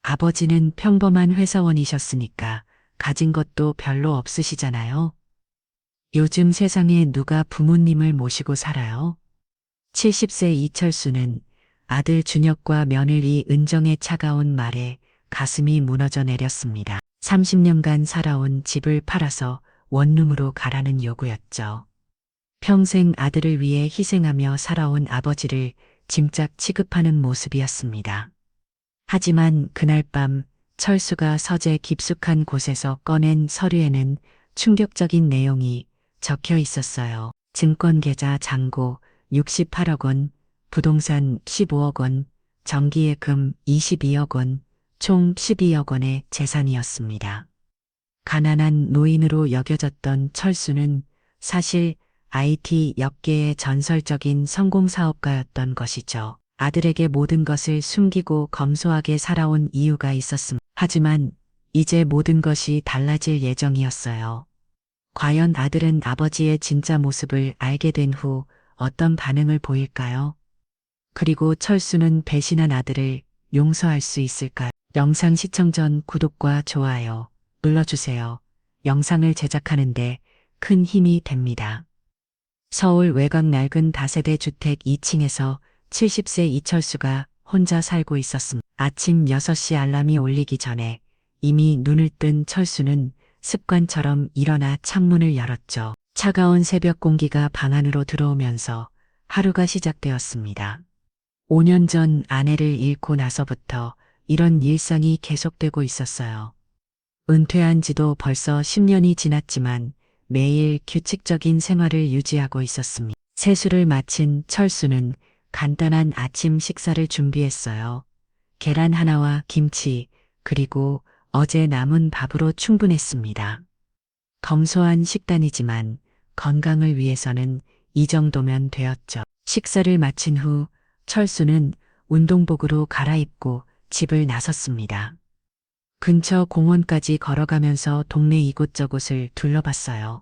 아버지는 평범한 회사원이셨으니까 가진 것도 별로 없으시잖아요. 요즘 세상에 누가 부모님을 모시고 살아요? 70세 이철수는 아들 준혁과 며느리 은정의 차가운 말에 가슴이 무너져 내렸습니다. 30년간 살아온 집을 팔아서 원룸으로 가라는 요구였죠. 평생 아들을 위해 희생하며 살아온 아버지를 짐짝 취급하는 모습이었습니다. 하지만 그날 밤 철수가 서재 깊숙한 곳에서 꺼낸 서류에는 충격적인 내용이 적혀 있었어요. 증권계좌 잔고 68억 원, 부동산 15억 원, 정기예금 22억 원, 총 12억 원의 재산이었습니다. 가난한 노인으로 여겨졌던 철수는 사실 IT 업계의 전설적인 성공 사업가였던 것이죠. 아들에게 모든 것을 숨기고 검소하게 살아온 이유가 있었습니다. 하지만 이제 모든 것이 달라질 예정이었어요. 과연 아들은 아버지의 진짜 모습을 알게 된 후 어떤 반응을 보일까요? 그리고 철수는 배신한 아들을 용서할 수 있을까요? 영상 시청 전 구독과 좋아요 눌러주세요. 영상을 제작하는데 큰 힘이 됩니다. 서울 외곽 낡은 다세대 주택 2층에서 70세 이철수가 혼자 살고 있었습니다. 아침 6시 알람이 울리기 전에 이미 눈을 뜬 철수는 습관처럼 일어나 창문을 열었죠. 차가운 새벽 공기가 방 안으로 들어오면서 하루가 시작되었습니다. 5년 전 아내를 잃고 나서부터 이런 일상이 계속되고 있었어요. 은퇴한 지도 벌써 10년이 지났지만 매일 규칙적인 생활을 유지하고 있었습니다. 세수를 마친 철수는 간단한 아침 식사를 준비했어요. 계란 하나와 김치, 그리고 어제 남은 밥으로 충분했습니다. 검소한 식단이지만 건강을 위해서는 이 정도면 되었죠. 식사를 마친 후 철수는 운동복으로 갈아입고 집을 나섰습니다. 근처 공원까지 걸어가면서 동네 이곳저곳을 둘러봤어요.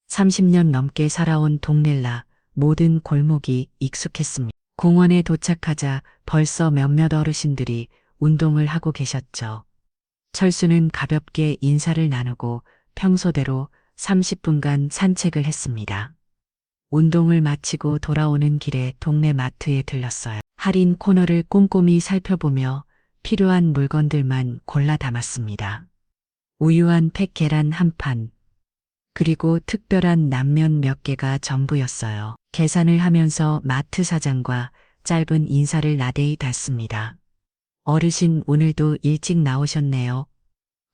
30년 넘게 살아온 동네라 모든 골목이 익숙했습니다. 공원에 도착하자 벌써 몇몇 어르신들이 운동을 하고 계셨죠. 철수는 가볍게 인사를 나누고 평소대로 30분간 산책을 했습니다. 운동을 마치고 돌아오는 길에 동네 마트에 들렀어요. 할인 코너를 꼼꼼히 살펴보며 필요한 물건들만 골라 담았습니다. 우유 한 팩, 계란 한 판, 그리고 특별한 남면 몇 개가 전부였어요. 계산을 하면서 마트 사장과 짧은 인사를 나대이 닿습니다. 어르신 오늘도 일찍 나오셨네요.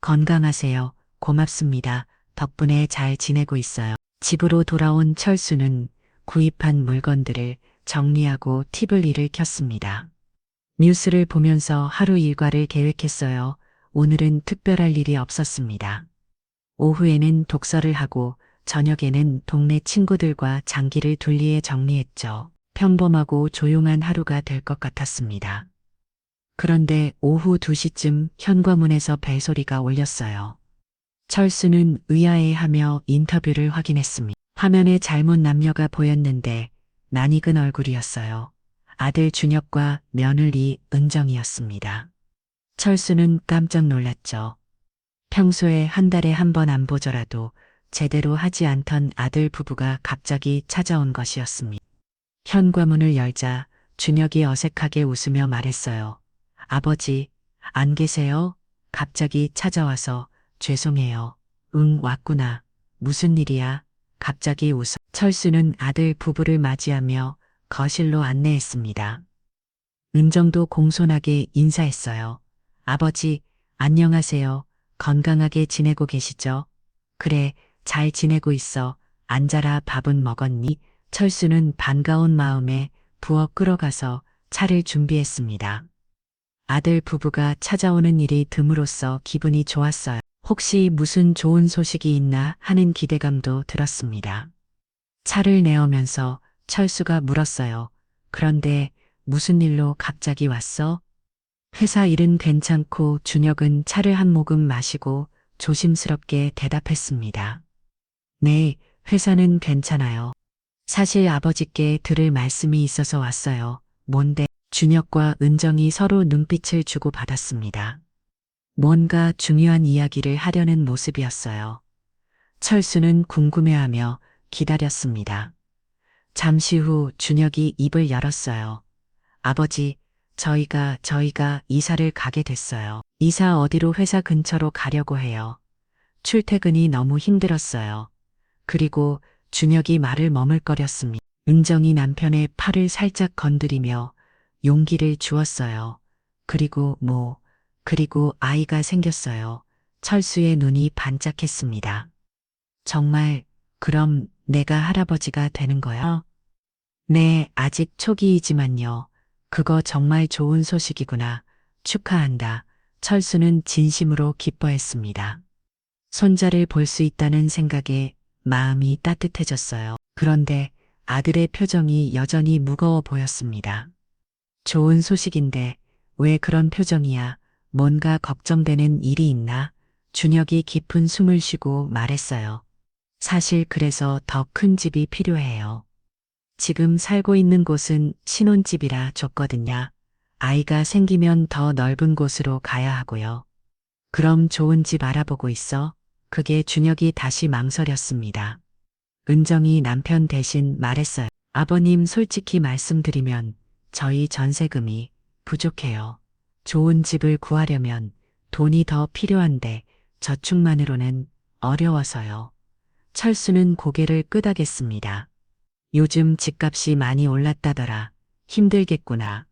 건강하세요. 고맙습니다. 덕분에 잘 지내고 있어요. 집으로 돌아온 철수는 구입한 물건들을 정리하고 팁을 켰습니다. 뉴스를 보면서 하루 일과를 계획했어요. 오늘은 특별할 일이 없었습니다. 오후에는 독서를 하고 저녁에는 동네 친구들과 장기를 둘리에 정리했죠. 평범하고 조용한 하루가 될 것 같았습니다. 그런데 오후 2시쯤 현관문에서 벨소리가 울렸어요. 철수는 의아해하며 인터뷰를 확인했습니다. 화면에 잘못 남녀가 보였는데 낯익은 얼굴이었어요. 아들 준혁과 며느리 은정이었습니다. 철수는 깜짝 놀랐죠. 평소에 한 달에 한 번 안 보더라도 제대로 하지 않던 아들 부부가 갑자기 찾아온 것이었습니다. 현관문을 열자 준혁이 어색하게 웃으며 말했어요. 아버지, 안 계세요? 갑자기 찾아와서 죄송해요. 응, 왔구나. 무슨 일이야? 갑자기 웃어. 철수는 아들 부부를 맞이하며 거실로 안내했습니다. 은정도 공손하게 인사했어요. 아버지, 안녕하세요. 건강하게 지내고 계시죠? 그래, 잘 지내고 있어. 앉아라. 밥은 먹었니? 철수는 반가운 마음에 부엌 끌어가서 차를 준비했습니다. 아들 부부가 찾아오는 일이 드물어서 기분이 좋았어요. 혹시 무슨 좋은 소식이 있나 하는 기대감도 들었습니다. 차를 내어면서 철수가 물었어요. 그런데 무슨 일로 갑자기 왔어? 회사 일은 괜찮고 준혁은 차를 한 모금 마시고 조심스럽게 대답했습니다. 네, 회사는 괜찮아요. 사실 아버지께 들을 말씀이 있어서 왔어요. 뭔데? 준혁과 은정이 서로 눈빛을 주고받았습니다. 뭔가 중요한 이야기를 하려는 모습이었어요. 철수는 궁금해하며 기다렸습니다. 잠시 후 준혁이 입을 열었어요. 아버지, 저희가 이사를 가게 됐어요. 이사 어디로? 회사 근처로 가려고 해요. 출퇴근이 너무 힘들었어요. 그리고 준혁이 말을 머물거렸습니다. 은정이 남편의 팔을 살짝 건드리며 용기를 주었어요. 그리고 아이가 생겼어요. 철수의 눈이 반짝했습니다. 정말, 그럼 내가 할아버지가 되는 거야? 네, 아직 초기이지만요. 그거 정말 좋은 소식이구나. 축하한다. 철수는 진심으로 기뻐했습니다. 손자를 볼 수 있다는 생각에 마음이 따뜻해졌어요. 그런데 아들의 표정이 여전히 무거워 보였습니다. 좋은 소식인데 왜 그런 표정이야? 뭔가 걱정되는 일이 있나? 준혁이 깊은 숨을 쉬고 말했어요. 사실 그래서 더 큰 집이 필요해요. 지금 살고 있는 곳은 신혼집이라 좁거든요. 아이가 생기면 더 넓은 곳으로 가야 하고요. 그럼 좋은 집 알아보고 있어? 그게 준혁이 다시 망설였습니다. 은정이 남편 대신 말했어요. 아버님 솔직히 말씀드리면 저희 전세금이 부족해요. 좋은 집을 구하려면 돈이 더 필요한데 저축만으로는 어려워서요. 철수는 고개를 끄덕였습니다. 요즘 집값이 많이 올랐다더라. 힘들겠구나.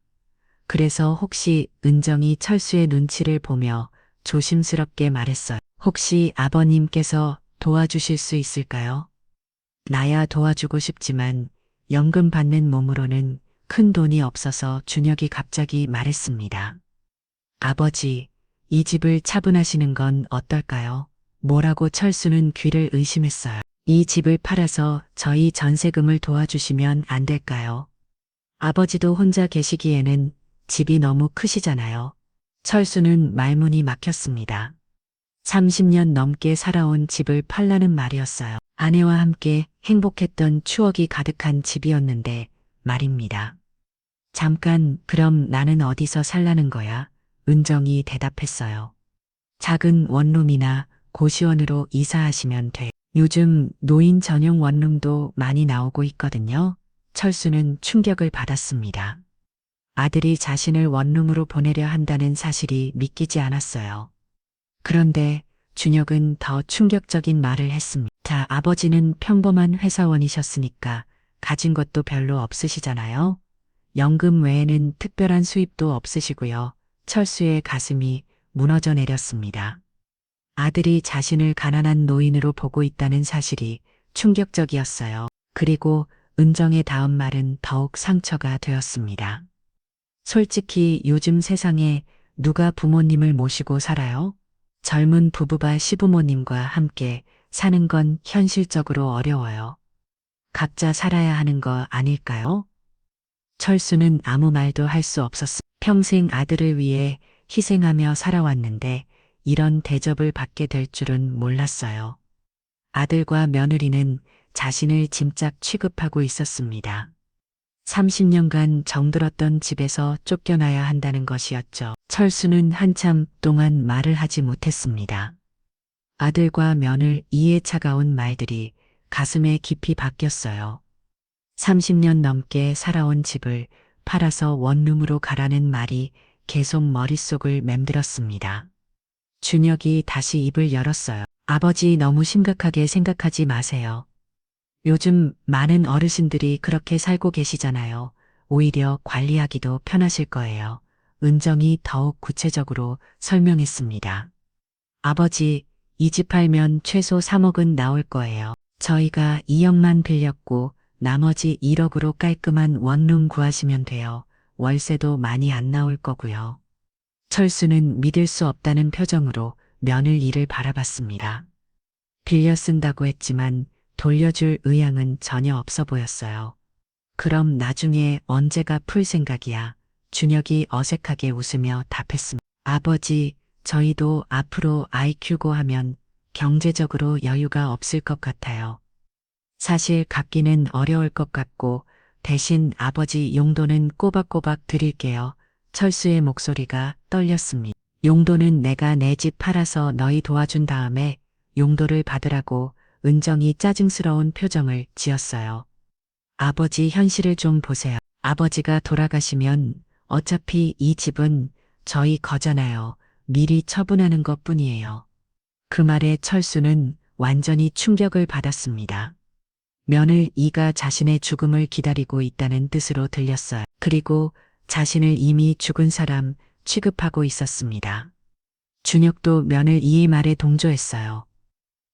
그래서 혹시 은정이 철수의 눈치를 보며 조심스럽게 말했어요. 혹시 아버님께서 도와주실 수 있을까요? 나야 도와주고 싶지만 연금 받는 몸으로는 큰 돈이 없어서 준혁이 갑자기 말했습니다. 아버지, 이 집을 차분하시는 건 어떨까요? 뭐라고 철수는 귀를 의심했어요. 이 집을 팔아서 저희 전세금을 도와주시면 안 될까요? 아버지도 혼자 계시기에는 집이 너무 크시잖아요. 철수는 말문이 막혔습니다. 30년 넘게 살아온 집을 팔라는 말이었어요. 아내와 함께 행복했던 추억이 가득한 집이었는데 말입니다. 잠깐, 그럼 나는 어디서 살라는 거야? 은정이 대답했어요. 작은 원룸이나 고시원으로 이사하시면 돼. 요즘 노인 전용 원룸도 많이 나오고 있거든요. 철수는 충격을 받았습니다. 아들이 자신을 원룸으로 보내려 한다는 사실이 믿기지 않았어요. 그런데 준혁은 더 충격적인 말을 했습니다. 자, 아버지는 평범한 회사원이셨으니까 가진 것도 별로 없으시잖아요. 연금 외에는 특별한 수입도 없으시고요. 철수의 가슴이 무너져 내렸습니다. 아들이 자신을 가난한 노인으로 보고 있다는 사실이 충격적이었어요. 그리고 은정의 다음 말은 더욱 상처가 되었습니다. 솔직히 요즘 세상에 누가 부모님을 모시고 살아요? 젊은 부부가 시부모님과 함께 사는 건 현실적으로 어려워요. 각자 살아야 하는 거 아닐까요? 철수는 아무 말도 할 수 없었습니다. 평생 아들을 위해 희생하며 살아왔는데 이런 대접을 받게 될 줄은 몰랐어요. 아들과 며느리는 자신을 짐짝 취급하고 있었습니다. 30년간 정들었던 집에서 쫓겨나야 한다는 것이었죠. 철수는 한참 동안 말을 하지 못했습니다. 아들과 며느 이에 차가운 말들이 가슴에 깊이 박혔어요. 30년 넘게 살아온 집을 팔아서 원룸으로 가라는 말이 계속 머릿속을 맴들었습니다. 준혁이 다시 입을 열었어요. 아버지 너무 심각하게 생각하지 마세요. 요즘 많은 어르신들이 그렇게 살고 계시잖아요. 오히려 관리하기도 편하실 거예요. 은정이 더욱 구체적으로 설명했습니다. 아버지, 이 집 팔면 최소 3억은 나올 거예요. 저희가 2억만 빌렸고 나머지 1억으로 깔끔한 원룸 구하시면 돼요. 월세도 많이 안 나올 거고요. 철수는 믿을 수 없다는 표정으로 며느리를 바라봤습니다. 빌려 쓴다고 했지만 돌려줄 의향은 전혀 없어 보였어요. 그럼 나중에 언제가 풀 생각이야? 준혁이 어색하게 웃으며 답했습니다. 아버지, 저희도 앞으로 아이 키우고 하면 경제적으로 여유가 없을 것 같아요. 사실 갚기는 어려울 것 같고 대신 아버지 용돈은 꼬박꼬박 드릴게요. 철수의 목소리가 떨렸습니다. 용도는 내가 내 집 팔아서 너희 도와준 다음에 용도를 받으라고. 은정이 짜증스러운 표정을 지었어요. 아버지 현실을 좀 보세요. 아버지가 돌아가시면 어차피 이 집은 저희 거잖아요. 미리 처분하는 것 뿐이에요. 그 말에 철수는 완전히 충격을 받았습니다. 며느 이가 자신의 죽음을 기다리고 있다는 뜻으로 들렸어요. 그리고 자신을 이미 죽은 사람 취급하고 있었습니다. 준혁도 며느 이의 말에 동조했어요.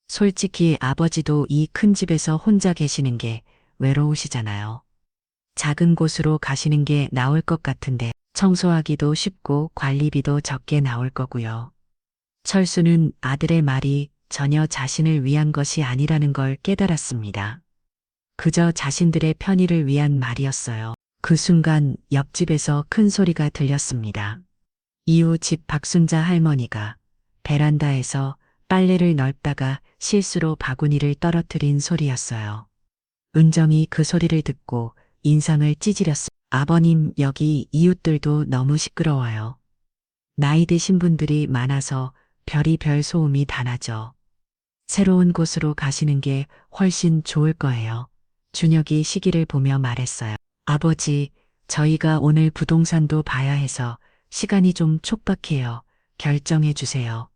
솔직히 아버지도 이 큰 집에서 혼자 계시는 게 외로우시잖아요. 작은 곳으로 가시는 게 나을 것 같은데 청소하기도 쉽고 관리비도 적게 나올 거고요. 철수는 아들의 말이 전혀 자신을 위한 것이 아니라는 걸 깨달았습니다. 그저 자신들의 편의를 위한 말이었어요. 그 순간 옆집에서 큰 소리가 들렸습니다. 이웃 집 박순자 할머니가 베란다에서 빨래를 널다가 실수로 바구니를 떨어뜨린 소리였어요. 은정이 그 소리를 듣고 인상을 찌푸렸습니다. 아버님, 여기 이웃들도 너무 시끄러워요. 나이 드신 분들이 많아서 별의별 소음이 다 나죠. 새로운 곳으로 가시는 게 훨씬 좋을 거예요. 준혁이 시기를 보며 말했어요. 아버지, 저희가 오늘 부동산도 봐야 해서 시간이 좀 촉박해요. 결정해 주세요.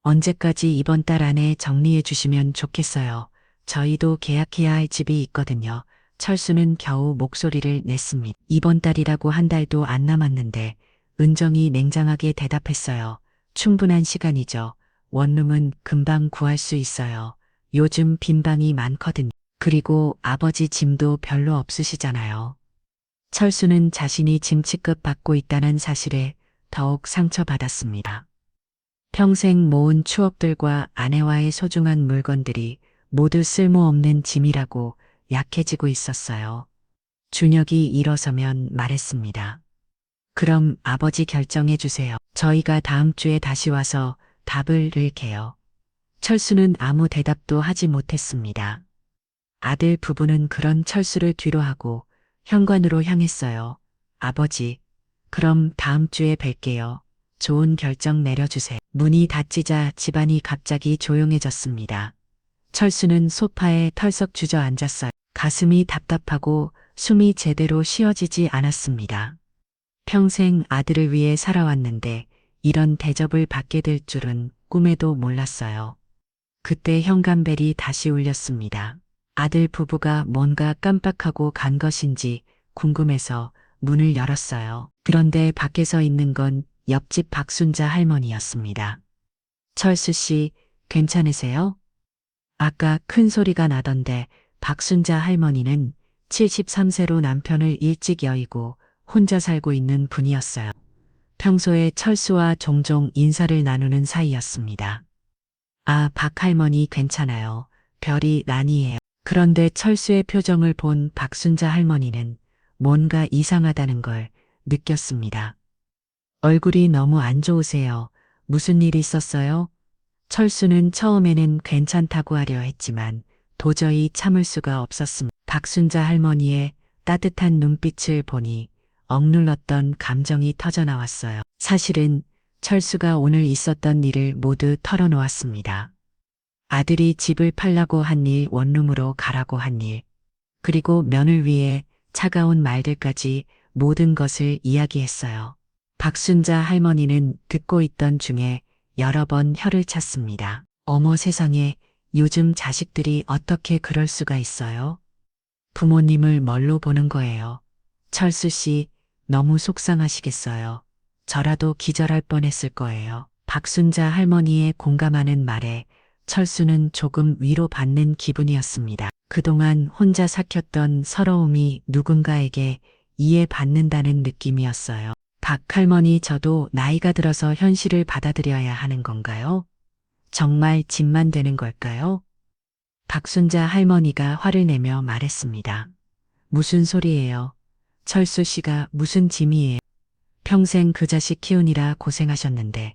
언제까지 이번 달 안에 정리해 주시면 좋겠어요. 저희도 계약해야 할 집이 있거든요. 철수는 겨우 목소리를 냈습니다. 이번 달이라고 한 달도 안 남았는데 은정이 냉정하게 대답했어요. 충분한 시간이죠. 원룸은 금방 구할 수 있어요. 요즘 빈 방이 많거든요. 그리고 아버지 짐도 별로 없으시잖아요. 철수는 자신이 짐 취급 받고 있다는 사실에 더욱 상처받았습니다. 평생 모은 추억들과 아내와의 소중한 물건들이 모두 쓸모없는 짐이라고 약해지고 있었어요. 준혁이 일어서면 말했습니다. 그럼 아버지 결정해 주세요. 저희가 다음 주에 다시 와서 답을 읽게요. 철수는 아무 대답도 하지 못했습니다. 아들 부부는 그런 철수를 뒤로하고 현관으로 향했어요. 아버지, 그럼 다음 주에 뵐게요. 좋은 결정 내려주세요. 문이 닫히자 집안이 갑자기 조용해졌습니다. 철수는 소파에 털썩 주저앉았어요. 가슴이 답답하고 숨이 제대로 쉬어지지 않았습니다. 평생 아들을 위해 살아왔는데 이런 대접을 받게 될 줄은 꿈에도 몰랐어요. 그때 현관벨이 다시 울렸습니다. 아들 부부가 뭔가 깜빡하고 간 것인지 궁금해서 문을 열었어요. 그런데 밖에서 있는 건 옆집 박순자 할머니였습니다. 철수 씨, 괜찮으세요? 아까 큰 소리가 나던데 박순자 할머니는 73세로 남편을 일찍 여의고 혼자 살고 있는 분이었어요. 평소에 철수와 종종 인사를 나누는 사이였습니다. 아, 박 할머니 괜찮아요. 별이 아니에요. 그런데 철수의 표정을 본 박순자 할머니는 뭔가 이상하다는 걸 느꼈습니다. 얼굴이 너무 안 좋으세요. 무슨 일 있었어요? 철수는 처음에는 괜찮다고 하려 했지만 도저히 참을 수가 없었습니다. 박순자 할머니의 따뜻한 눈빛을 보니 억눌렀던 감정이 터져나왔어요. 사실은 철수가 오늘 있었던 일을 모두 털어놓았습니다. 아들이 집을 팔라고 한 일, 원룸으로 가라고 한 일, 그리고 면을 위해 차가운 말들까지 모든 것을 이야기했어요. 박순자 할머니는 듣고 있던 중에 여러 번 혀를 찼습니다. 어머 세상에, 요즘 자식들이 어떻게 그럴 수가 있어요? 부모님을 뭘로 보는 거예요? 철수 씨, 너무 속상하시겠어요. 저라도 기절할 뻔했을 거예요. 박순자 할머니의 공감하는 말에 철수는 조금 위로받는 기분이었습니다. 그동안 혼자 삭혔던 서러움이 누군가에게 이해받는다는 느낌이었어요. 박 할머니, 저도 나이가 들어서 현실을 받아들여야 하는 건가요? 정말 짐만 되는 걸까요? 박순자 할머니가 화를 내며 말했습니다. 무슨 소리예요? 철수 씨가 무슨 짐이에요? 평생 그 자식 키우느라 고생하셨는데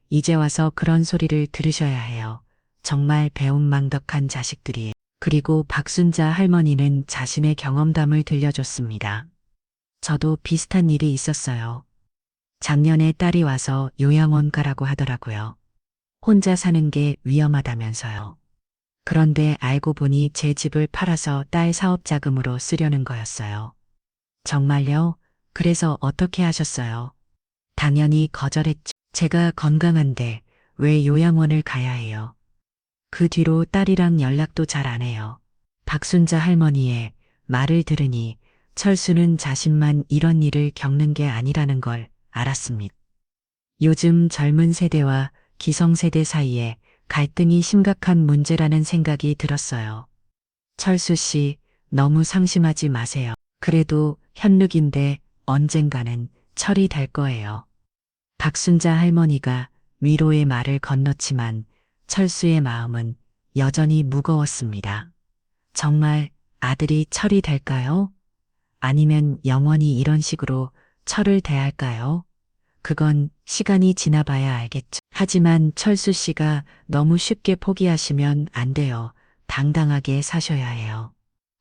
이제 와서 그런 소리를 들으셔야 해요. 정말 배은망덕한 자식들이에요. 그리고 박순자 할머니는 자신의 경험담을 들려줬습니다. 저도 비슷한 일이 있었어요. 작년에 딸이 와서 요양원 가라고 하더라고요. 혼자 사는 게 위험하다면서요. 그런데 알고 보니 제 집을 팔아서 딸 사업 자금으로 쓰려는 거였어요. 정말요? 그래서 어떻게 하셨어요? 당연히 거절했죠. 제가 건강한데 왜 요양원을 가야 해요? 그 뒤로 딸이랑 연락도 잘 안 해요. 박순자 할머니의 말을 들으니 철수는 자신만 이런 일을 겪는 게 아니라는 걸 알았습니다. 요즘 젊은 세대와 기성세대 사이에 갈등이 심각한 문제라는 생각이 들었어요. 철수 씨, 너무 상심하지 마세요. 그래도 현륵인데 언젠가는 철이 될 거예요. 박순자 할머니가 위로의 말을 건넜지만 철수의 마음은 여전히 무거웠습니다. 정말 아들이 철이 될까요? 아니면 영원히 이런 식으로 철을 대할까요? 그건 시간이 지나봐야 알겠죠. 하지만 철수 씨가 너무 쉽게 포기하시면 안 돼요. 당당하게 사셔야 해요.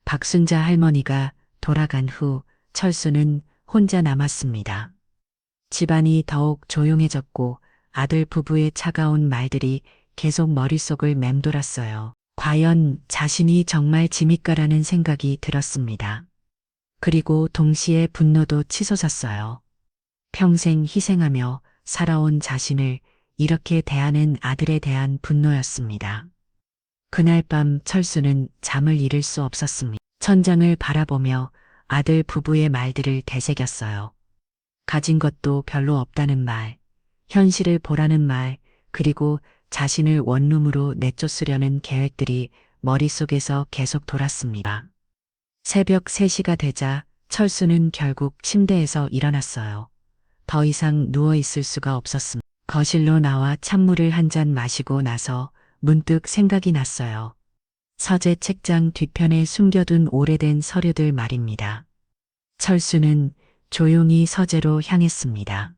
박순자 할머니가 돌아간 후 철수는 혼자 남았습니다. 집안이 더욱 조용해졌고 아들 부부의 차가운 말들이 계속 머릿속을 맴돌았어요. 과연 자신이 정말 짐일까라는 생각이 들었습니다. 그리고 동시에 분노도 치솟았어요. 평생 희생하며 살아온 자신을 이렇게 대하는 아들에 대한 분노였습니다. 그날 밤 철수는 잠을 이룰 수 없었습니다. 천장을 바라보며 아들 부부의 말들을 되새겼어요. 가진 것도 별로 없다는 말, 현실을 보라는 말, 그리고 자신을 원룸으로 내쫓으려는 계획들이 머릿속에서 계속 돌았습니다. 새벽 3시가 되자 철수는 결국 침대에서 일어났어요. 더 이상 누워있을 수가 없었습니다. 거실로 나와 찬물을 한 잔 마시고 나서 문득 생각이 났어요. 서재 책장 뒤편에 숨겨둔 오래된 서류들 말입니다. 철수는 조용히 서재로 향했습니다.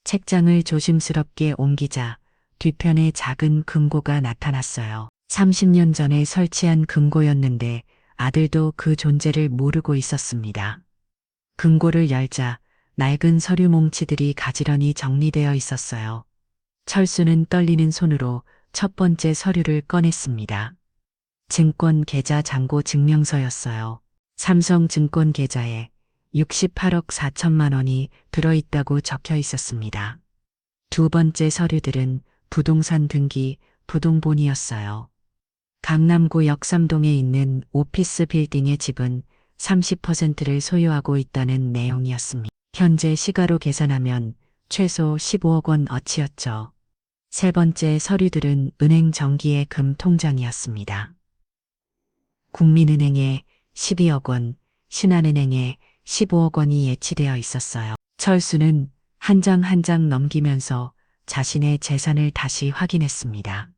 책장을 조심스럽게 옮기자 뒤편에 작은 금고가 나타났어요. 30년 전에 설치한 금고였는데 아들도 그 존재를 모르고 있었습니다. 금고를 열자 낡은 서류 뭉치들이 가지런히 정리되어 있었어요. 철수는 떨리는 손으로 첫 번째 서류를 꺼냈습니다. 증권 계좌 잔고 증명서였어요. 삼성증권 계좌에 68억 4천만 원이 들어있다고 적혀 있었습니다. 두 번째 서류들은 부동산 등기, 부동본이었어요. 강남구 역삼동에 있는 오피스 빌딩의 집은 30%를 소유하고 있다는 내용이었습니다. 현재 시가로 계산하면 최소 15억 원 어치였죠. 세 번째 서류들은 은행 정기의 금 통장이었습니다. 국민은행에 12억 원, 신한은행에 15억 원이 예치되어 있었어요. 철수는 한 장 한 장 넘기면서 자신의 재산을 다시 확인했습니다.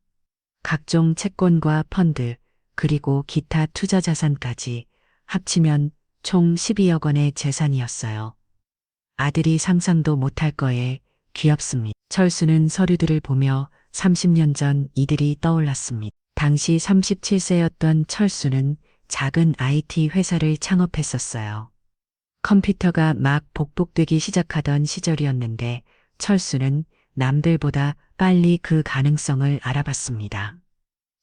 각종 채권과 펀드, 그리고 기타 투자 자산까지 합치면 총 12억 원의 재산이었어요. 아들이 상상도 못할 거에 귀엽습니다. 철수는 서류들을 보며 30년 전 이들이 떠올랐습니다. 당시 37세였던 철수는 작은 IT 회사를 창업했었어요. 컴퓨터가 막 복복되기 시작하던 시절이었는데 철수는 남들보다 빨리 그 가능성을 알아봤습니다.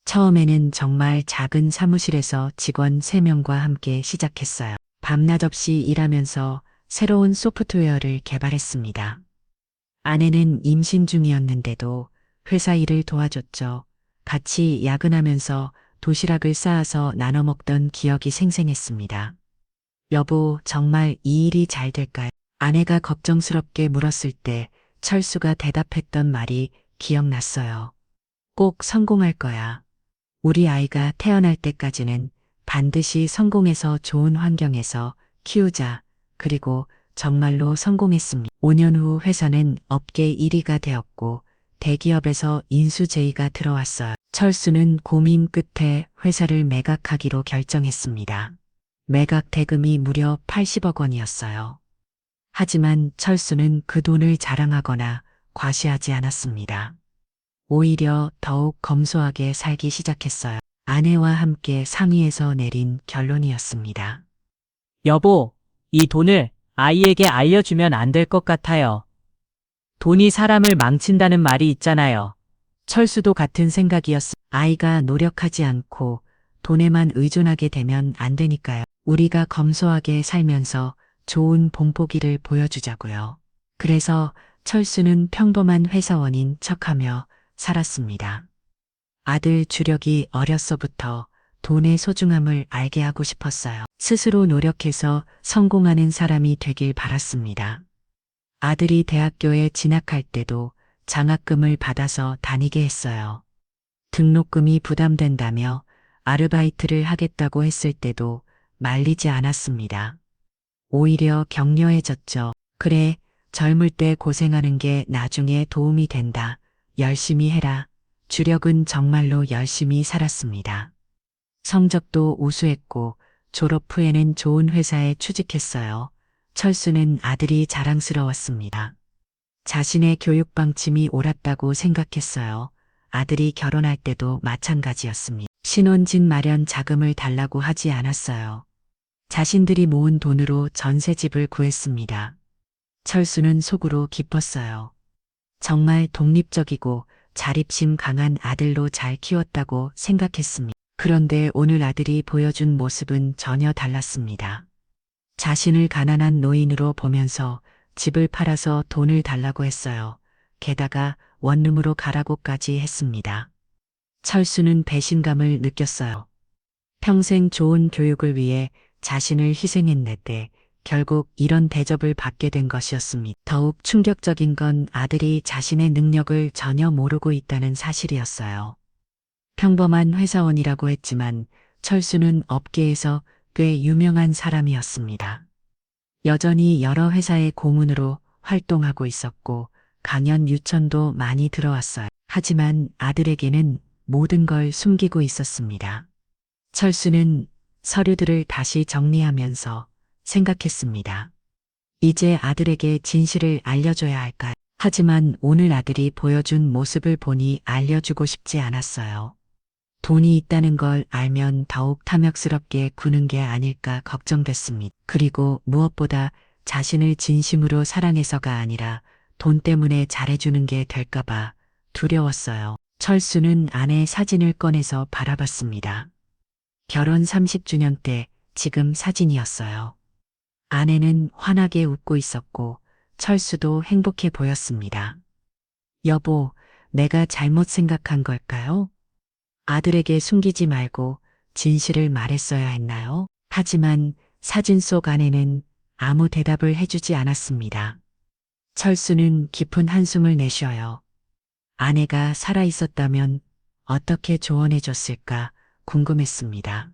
처음에는 정말 작은 사무실에서 직원 3명과 함께 시작했어요. 밤낮 없이 일하면서 새로운 소프트웨어를 개발했습니다. 아내는 임신 중이었는데도 회사 일을 도와줬죠. 같이 야근하면서 도시락을 쌓아서 나눠 먹던 기억이 생생했습니다. 여보, 정말 이 일이 잘 될까요? 아내가 걱정스럽게 물었을 때 철수가 대답했던 말이 기억났어요. 꼭 성공할 거야. 우리 아이가 태어날 때까지는 반드시 성공해서 좋은 환경에서 키우자. 그리고 정말로 성공했습니다. 5년 후 회사는 업계 1위가 되었고 대기업에서 인수 제의가 들어왔어요. 철수는 고민 끝에 회사를 매각하기로 결정했습니다. 매각 대금이 무려 80억 원이었어요. 하지만 철수는 그 돈을 자랑하거나 과시하지 않았습니다. 오히려 더욱 검소하게 살기 시작했어요. 아내와 함께 상의해서 내린 결론이었습니다. 여보, 이 돈을 아이에게 알려주면 안 될 것 같아요. 돈이 사람을 망친다는 말이 있잖아요. 철수도 같은 생각이었습니다. 아이가 노력하지 않고 돈에만 의존하게 되면 안 되니까요. 우리가 검소하게 살면서 좋은 본보기를 보여주자고요. 그래서 철수는 평범한 회사원인 척하며 살았습니다. 아들 주력이 어렸서부터 돈의 소중함을 알게 하고 싶었어요. 스스로 노력해서 성공하는 사람이 되길 바랐습니다. 아들이 대학교에 진학할 때도 장학금을 받아서 다니게 했어요. 등록금이 부담된다며 아르바이트를 하겠다고 했을 때도 말리지 않았습니다. 오히려 격려해줬죠. 그래, 젊을 때 고생하는 게 나중에 도움이 된다. 열심히 해라. 주력은 정말로 열심히 살았습니다. 성적도 우수했고 졸업 후에는 좋은 회사에 취직했어요. 철수는 아들이 자랑스러웠습니다. 자신의 교육 방침이 옳았다고 생각했어요. 아들이 결혼할 때도 마찬가지였습니다. 신혼집 마련 자금을 달라고 하지 않았어요. 자신들이 모은 돈으로 전세집을 구했습니다. 철수는 속으로 기뻤어요. 정말 독립적이고 자립심 강한 아들로 잘 키웠다고 생각했습니다. 그런데 오늘 아들이 보여준 모습은 전혀 달랐습니다. 자신을 가난한 노인으로 보면서 집을 팔아서 돈을 달라고 했어요. 게다가 원룸으로 가라고까지 했습니다. 철수는 배신감을 느꼈어요. 평생 좋은 교육을 위해 자신을 희생했는데 결국 이런 대접을 받게 된 것이었습니다. 더욱 충격적인 건 아들이 자신의 능력을 전혀 모르고 있다는 사실이었어요. 평범한 회사원이라고 했지만 철수는 업계에서 꽤 유명한 사람이었습니다. 여전히 여러 회사의 고문으로 활동하고 있었고 강연 유천도 많이 들어왔어요. 하지만 아들에게는 모든 걸 숨기고 있었습니다. 철수는 서류들을 다시 정리하면서 생각했습니다. 이제 아들에게 진실을 알려줘야 할까? 하지만 오늘 아들이 보여준 모습을 보니 알려주고 싶지 않았어요. 돈이 있다는 걸 알면 더욱 탐욕스럽게 구는 게 아닐까 걱정됐습니다. 그리고 무엇보다 자신을 진심으로 사랑해서가 아니라 돈 때문에 잘해주는 게 될까봐 두려웠어요. 철수는 아내 사진을 꺼내서 바라봤습니다. 결혼 30주년 때 지금 사진이었어요. 아내는 환하게 웃고 있었고 철수도 행복해 보였습니다. 여보, 내가 잘못 생각한 걸까요? 아들에게 숨기지 말고 진실을 말했어야 했나요? 하지만 사진 속 아내는 아무 대답을 해주지 않았습니다. 철수는 깊은 한숨을 내쉬어요. 아내가 살아 있었다면 어떻게 조언해줬을까 궁금했습니다.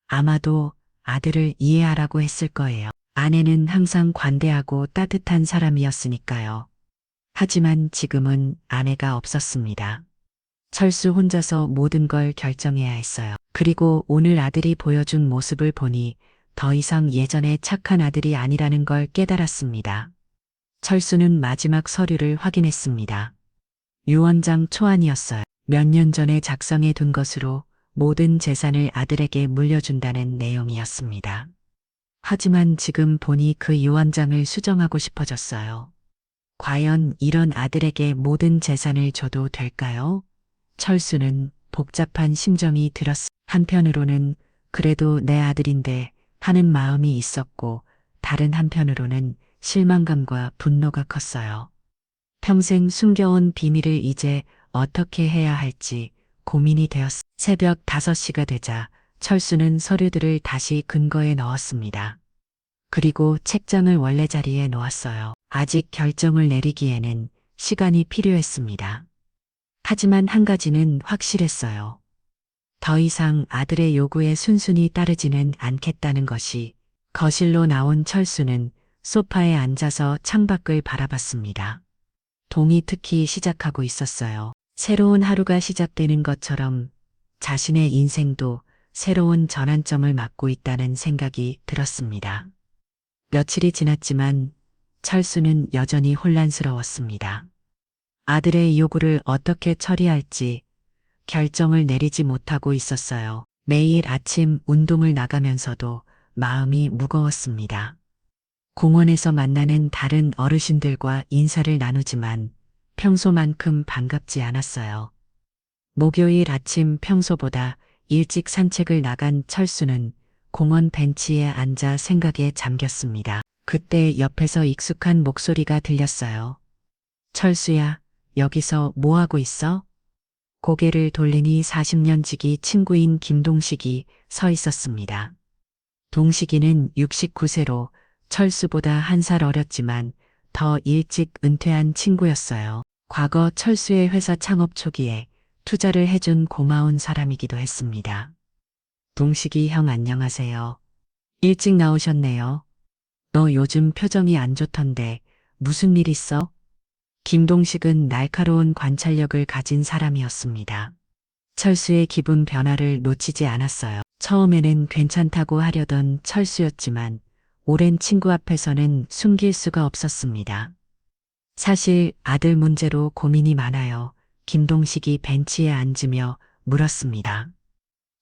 아마도 아들을 이해하라고 했을 거예요. 아내는 항상 관대하고 따뜻한 사람이었으니까요. 하지만 지금은 아내가 없었습니다. 철수 혼자서 모든 걸 결정해야 했어요. 그리고 오늘 아들이 보여준 모습을 보니 더 이상 예전의 착한 아들이 아니라는 걸 깨달았습니다. 철수는 마지막 서류를 확인했습니다. 유언장 초안이었어요. 몇 년 전에 작성해 둔 것으로 모든 재산을 아들에게 물려준다는 내용이었습니다. 하지만 지금 보니 그 유언장을 수정하고 싶어졌어요. 과연 이런 아들에게 모든 재산을 줘도 될까요? 철수는 복잡한 심정이 들었습니다. 한편으로는 그래도 내 아들인데 하는 마음이 있었고 다른 한편으로는 실망감과 분노가 컸어요. 평생 숨겨온 비밀을 이제 어떻게 해야 할지 고민이 되었습니다. 새벽 5시가 되자 철수는 서류들을 다시 근거에 넣었습니다. 그리고 책장을 원래 자리에 놓았어요. 아직 결정을 내리기에는 시간이 필요했습니다. 하지만 한 가지는 확실했어요. 더 이상 아들의 요구에 순순히 따르지는 않겠다는 것이. 거실로 나온 철수는 소파에 앉아서 창밖을 바라봤습니다. 동이 특히 시작하고 있었어요. 새로운 하루가 시작되는 것처럼 자신의 인생도 새로운 전환점을 맞고 있다는 생각이 들었습니다. 며칠이 지났지만 철수는 여전히 혼란스러웠습니다. 아들의 요구를 어떻게 처리할지 결정을 내리지 못하고 있었어요. 매일 아침 운동을 나가면서도 마음이 무거웠습니다. 공원에서 만나는 다른 어르신들과 인사를 나누지만 평소만큼 반갑지 않았어요. 목요일 아침 평소보다 일찍 산책을 나간 철수는 공원 벤치에 앉아 생각에 잠겼습니다. 그때 옆에서 익숙한 목소리가 들렸어요. 철수야, 여기서 뭐 하고 있어? 고개를 돌리니 40년 지기 친구인 김동식이 서 있었습니다. 동식이는 69세로 철수보다 한 살 어렸지만 더 일찍 은퇴한 친구였어요. 과거 철수의 회사 창업 초기에 투자를 해준 고마운 사람이기도 했습니다. 동식이 형 안녕하세요. 일찍 나오셨네요. 너 요즘 표정이 안 좋던데 무슨 일 있어? 김동식은 날카로운 관찰력을 가진 사람이었습니다. 철수의 기분 변화를 놓치지 않았어요. 처음에는 괜찮다고 하려던 철수였지만 오랜 친구 앞에서는 숨길 수가 없었습니다. 사실 아들 문제로 고민이 많아요. 김동식이 벤치에 앉으며 물었습니다.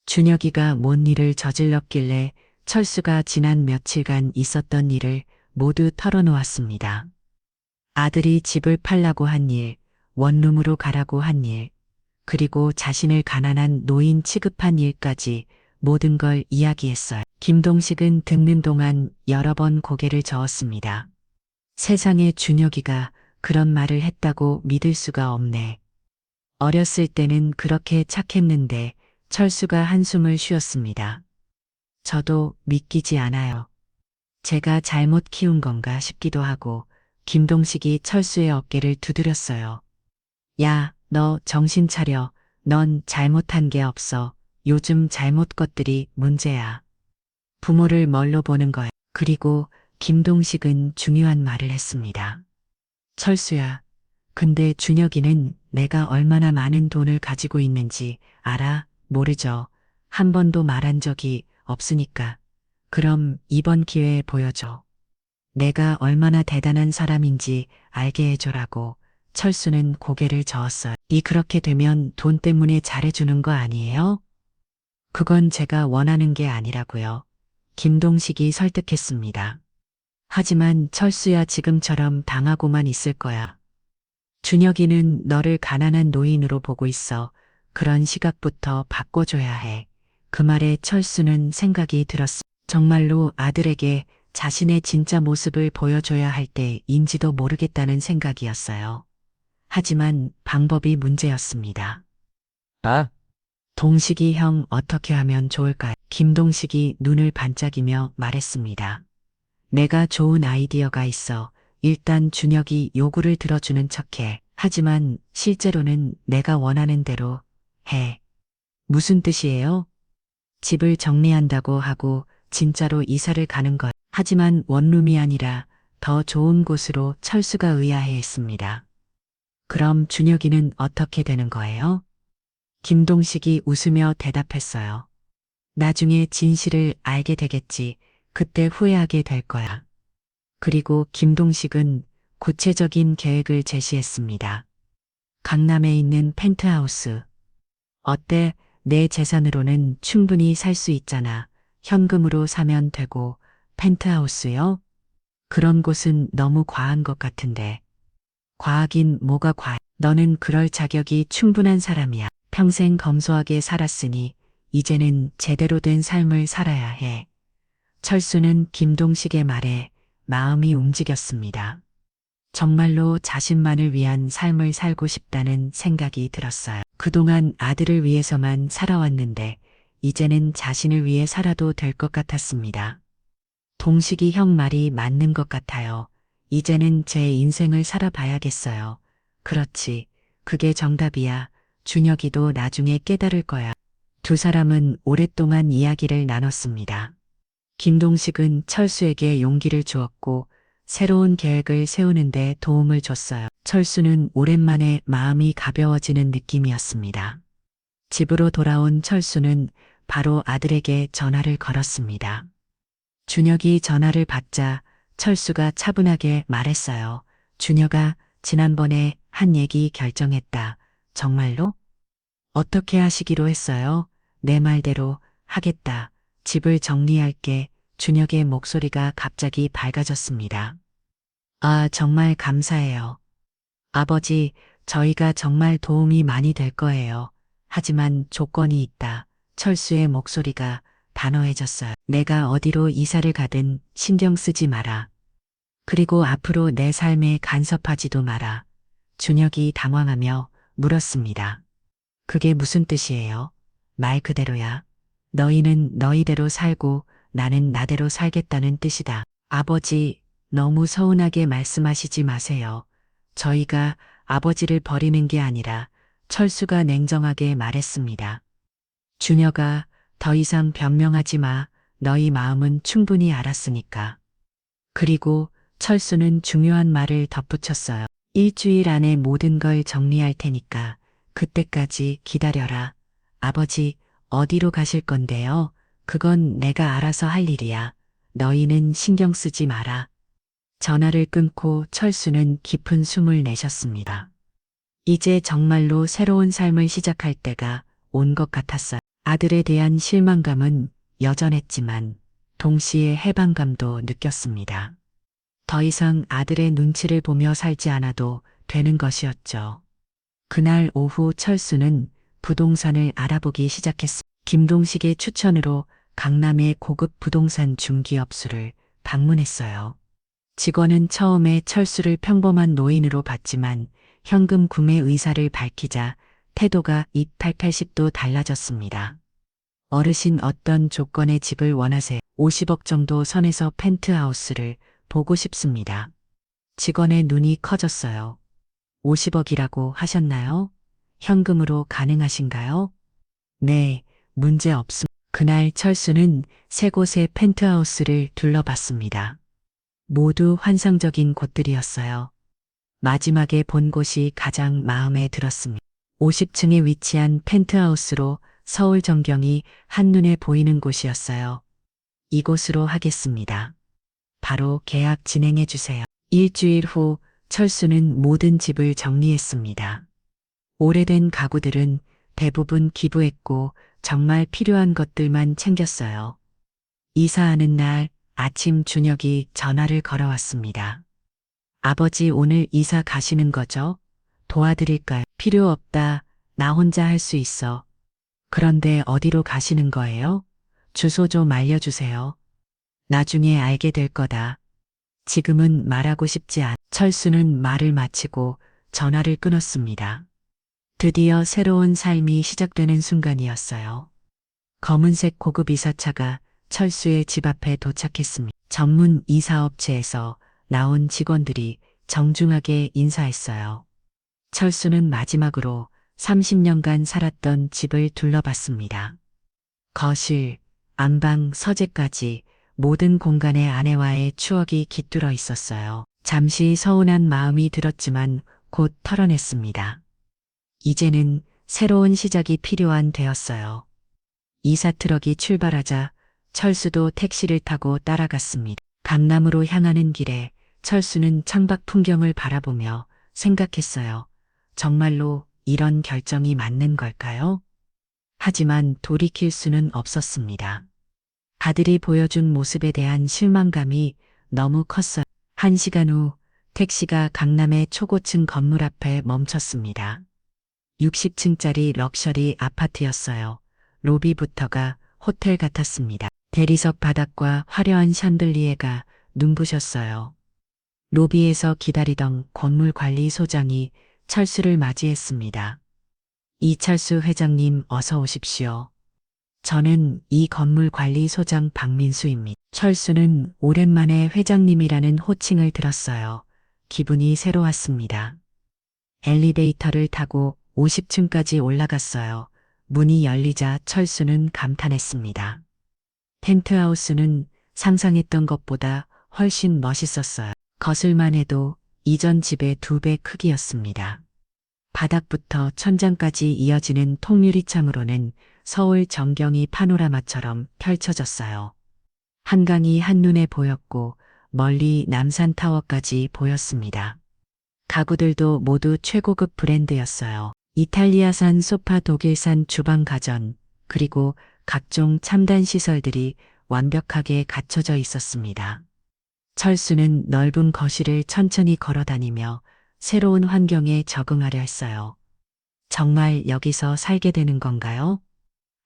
준혁이가 뭔 일을 저질렀길래 철수가 지난 며칠간 있었던 일을 모두 털어놓았습니다. 아들이 집을 팔라고 한 일, 원룸으로 가라고 한 일, 그리고 자신을 가난한 노인 취급한 일까지 모든 걸 이야기했어요. 김동식은 듣는 동안 여러 번 고개를 저었습니다. 세상에 준혁이가 그런 말을 했다고 믿을 수가 없네. 어렸을 때는 그렇게 착했는데 철수가 한숨을 쉬었습니다. 저도 믿기지 않아요. 제가 잘못 키운 건가 싶기도 하고 김동식이 철수의 어깨를 두드렸어요. 야, 너 정신 차려. 넌 잘못한 게 없어. 요즘 잘못 것들이 문제야. 부모를 뭘로 보는 거야. 그리고 김동식은 중요한 말을 했습니다. 철수야, 근데 준혁이는 내가 얼마나 많은 돈을 가지고 있는지 알아? 모르죠. 한 번도 말한 적이 없으니까. 그럼 이번 기회에 보여줘. 내가 얼마나 대단한 사람인지 알게 해줘라고. 철수는 고개를 저었어요. 그렇게 되면 돈 때문에 잘해주는 거 아니에요? 그건 제가 원하는 게 아니라고요. 김동식이 설득했습니다. 하지만 철수야 지금처럼 당하고만 있을 거야. 준혁이는 너를 가난한 노인으로 보고 있어. 그런 시각부터 바꿔줘야 해. 그 말에 철수는 생각이 들었어. 정말로 아들에게 자신의 진짜 모습을 보여줘야 할 때인지도 모르겠다는 생각이었어요. 하지만 방법이 문제였습니다. 아, 동식이 형 어떻게 하면 좋을까요? 김동식이 눈을 반짝이며 말했습니다. 내가 좋은 아이디어가 있어. 일단 준혁이 요구를 들어주는 척해. 하지만 실제로는 내가 원하는 대로 해. 무슨 뜻이에요? 집을 정리한다고 하고 진짜로 이사를 가는 것. 하지만 원룸이 아니라 더 좋은 곳으로 철수가 의아해했습니다. 그럼 준혁이는 어떻게 되는 거예요? 김동식이 웃으며 대답했어요. 나중에 진실을 알게 되겠지. 그때 후회하게 될 거야. 그리고 김동식은 구체적인 계획을 제시했습니다. 강남에 있는 펜트하우스. 어때? 내 재산으로는 충분히 살 수 있잖아. 현금으로 사면 되고, 펜트하우스요? 그런 곳은 너무 과한 것 같은데. 과하긴 뭐가 과해. 너는 그럴 자격이 충분한 사람이야. 평생 검소하게 살았으니 이제는 제대로 된 삶을 살아야 해. 철수는 김동식의 말에 마음이 움직였습니다. 정말로 자신만을 위한 삶을 살고 싶다는 생각이 들었어요. 그동안 아들을 위해서만 살아왔는데 이제는 자신을 위해 살아도 될 것 같았습니다. 동식이 형 말이 맞는 것 같아요. 이제는 제 인생을 살아봐야겠어요. 그렇지. 그게 정답이야. 준혁이도 나중에 깨달을 거야. 두 사람은 오랫동안 이야기를 나눴습니다. 김동식은 철수에게 용기를 주었고 새로운 계획을 세우는데 도움을 줬어요. 철수는 오랜만에 마음이 가벼워지는 느낌이었습니다. 집으로 돌아온 철수는 바로 아들에게 전화를 걸었습니다. 준혁이 전화를 받자 철수가 차분하게 말했어요. 준혁아, 지난번에 한 얘기 결정했다. 정말로? 어떻게 하시기로 했어요? 내 말대로 하겠다. 집을 정리할게. 준혁의 목소리가 갑자기 밝아졌습니다. 아, 정말 감사해요. 아버지, 저희가 정말 도움이 많이 될 거예요. 하지만 조건이 있다. 철수의 목소리가 단호해졌어요. 내가 어디로 이사를 가든 신경 쓰지 마라. 그리고 앞으로 내 삶에 간섭하지도 마라. 준혁이 당황하며 물었습니다. 그게 무슨 뜻이에요? 말 그대로야. 너희는 너희대로 살고 나는 나대로 살겠다는 뜻이다. 아버지, 너무 서운하게 말씀하시지 마세요. 저희가 아버지를 버리는 게 아니라 철수가 냉정하게 말했습니다. 준혁아, 더 이상 변명하지 마. 너희 마음은 충분히 알았으니까. 그리고 철수는 중요한 말을 덧붙였어요. 일주일 안에 모든 걸 정리할 테니까 그때까지 기다려라. 아버지, 어디로 가실 건데요? 그건 내가 알아서 할 일이야. 너희는 신경 쓰지 마라. 전화를 끊고 철수는 깊은 숨을 내셨습니다. 이제 정말로 새로운 삶을 시작할 때가 온 것 같았어요. 아들에 대한 실망감은 여전했지만 동시에 해방감도 느꼈습니다. 더 이상 아들의 눈치를 보며 살지 않아도 되는 것이었죠. 그날 오후 철수는 부동산을 알아보기 시작했습니다. 김동식의 추천으로 강남의 고급 부동산 중개업소를 방문했어요. 직원은 처음에 철수를 평범한 노인으로 봤지만 현금 구매 의사를 밝히자 태도가 180도 달라졌습니다. 어르신 어떤 조건의 집을 원하세요? 50억 정도 선에서 펜트하우스를 보고 싶습니다. 직원의 눈이 커졌어요. 50억이라고 하셨나요? 현금으로 가능하신가요? 네, 문제 없습니다. 그날 철수는 세 곳의 펜트하우스를 둘러봤습니다. 모두 환상적인 곳들이었어요. 마지막에 본 곳이 가장 마음에 들었습니다. 50층에 위치한 펜트하우스로 서울 전경이 한눈에 보이는 곳이었어요. 이곳으로 하겠습니다. 바로 계약 진행해 주세요. 일주일 후 철수는 모든 집을 정리했습니다. 오래된 가구들은 대부분 기부했고 정말 필요한 것들만 챙겼어요. 이사하는 날 아침 준혁이 전화를 걸어왔습니다. 아버지 오늘 이사 가시는 거죠? 도와드릴까요? 필요 없다. 나 혼자 할 수 있어. 그런데 어디로 가시는 거예요? 주소 좀 알려주세요. 나중에 알게 될 거다. 지금은 말하고 싶지 않. 철수는 말을 마치고 전화를 끊었습니다. 드디어 새로운 삶이 시작되는 순간이었어요. 검은색 고급 이사차가 철수의 집 앞에 도착했습니다. 전문 이사업체에서 나온 직원들이 정중하게 인사했어요. 철수는 마지막으로 30년간 살았던 집을 둘러봤습니다. 거실, 안방, 서재까지 모든 공간에 아내와의 추억이 깃들어 있었어요. 잠시 서운한 마음이 들었지만 곧 털어냈습니다. 이제는 새로운 시작이 필요한 때였어요. 이사 트럭이 출발하자 철수도 택시를 타고 따라갔습니다. 강남으로 향하는 길에 철수는 창밖 풍경을 바라보며 생각했어요. 정말로 이런 결정이 맞는 걸까요? 하지만 돌이킬 수는 없었습니다. 아들이 보여준 모습에 대한 실망감이 너무 컸어요. 1시간 후 택시가 강남의 초고층 건물 앞에 멈췄습니다. 60층짜리 럭셔리 아파트였어요. 로비부터가 호텔 같았습니다. 대리석 바닥과 화려한 샹들리에가 눈부셨어요. 로비에서 기다리던 건물관리소장이 철수를 맞이했습니다. 이철수 회장님 어서 오십시오. 저는 이 건물관리소장 박민수입니다. 철수는 오랜만에 회장님이라는 호칭을 들었어요. 기분이 새로웠습니다. 엘리베이터를 타고 50층까지 올라갔어요. 문이 열리자 철수는 감탄했습니다. 펜트하우스는 상상했던 것보다 훨씬 멋있었어요. 거슬만 해도 이전 집의 2배 크기였습니다. 바닥부터 천장까지 이어지는 통유리창으로는 서울 전경이 파노라마처럼 펼쳐졌어요. 한강이 한눈에 보였고 멀리 남산타워까지 보였습니다. 가구들도 모두 최고급 브랜드였어요. 이탈리아산 소파, 독일산 주방 가전, 그리고 각종 첨단 시설들이 완벽하게 갖춰져 있었습니다. 철수는 넓은 거실을 천천히 걸어 다니며 새로운 환경에 적응하려 했어요. 정말 여기서 살게 되는 건가요?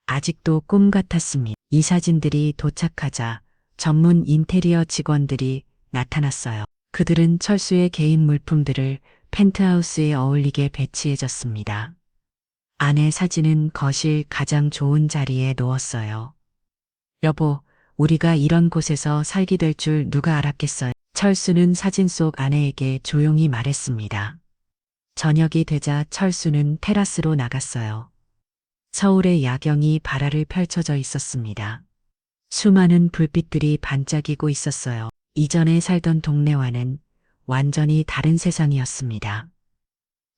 아직도 꿈 같았습니다. 이 사진들이 도착하자 전문 인테리어 직원들이 나타났어요. 그들은 철수의 개인 물품들을 펜트하우스에 어울리게 배치해줬습니다. 아내 사진은 거실 가장 좋은 자리에 놓았어요. 여보, 우리가 이런 곳에서 살게 될 줄 누가 알았겠어요? 철수는 사진 속 아내에게 조용히 말했습니다. 저녁이 되자 철수는 테라스로 나갔어요. 서울의 야경이 발아를 펼쳐져 있었습니다. 수많은 불빛들이 반짝이고 있었어요. 이전에 살던 동네와는 완전히 다른 세상이었습니다.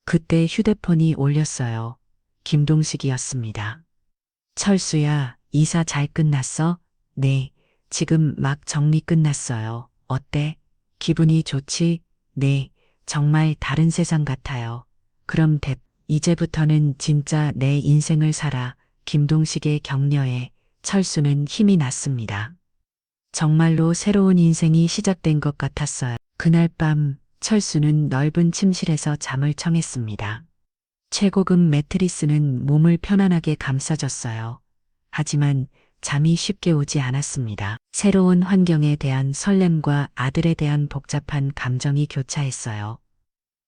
그때 휴대폰이 울렸어요. 김동식이었습니다. 철수야, 이사 잘 끝났어? 네, 지금 막 정리 끝났어요. 어때? 기분이 좋지? 네, 정말 다른 세상 같아요. 그럼 이제부터는 진짜 내 인생을 살아. 김동식의 격려에 철수는 힘이 났습니다. 정말로 새로운 인생이 시작된 것 같았어요. 그날 밤 철수는 넓은 침실에서 잠을 청했습니다. 최고급 매트리스는 몸을 편안하게 감싸줬어요. 하지만 잠이 쉽게 오지 않았습니다. 새로운 환경에 대한 설렘과 아들에 대한 복잡한 감정이 교차했어요.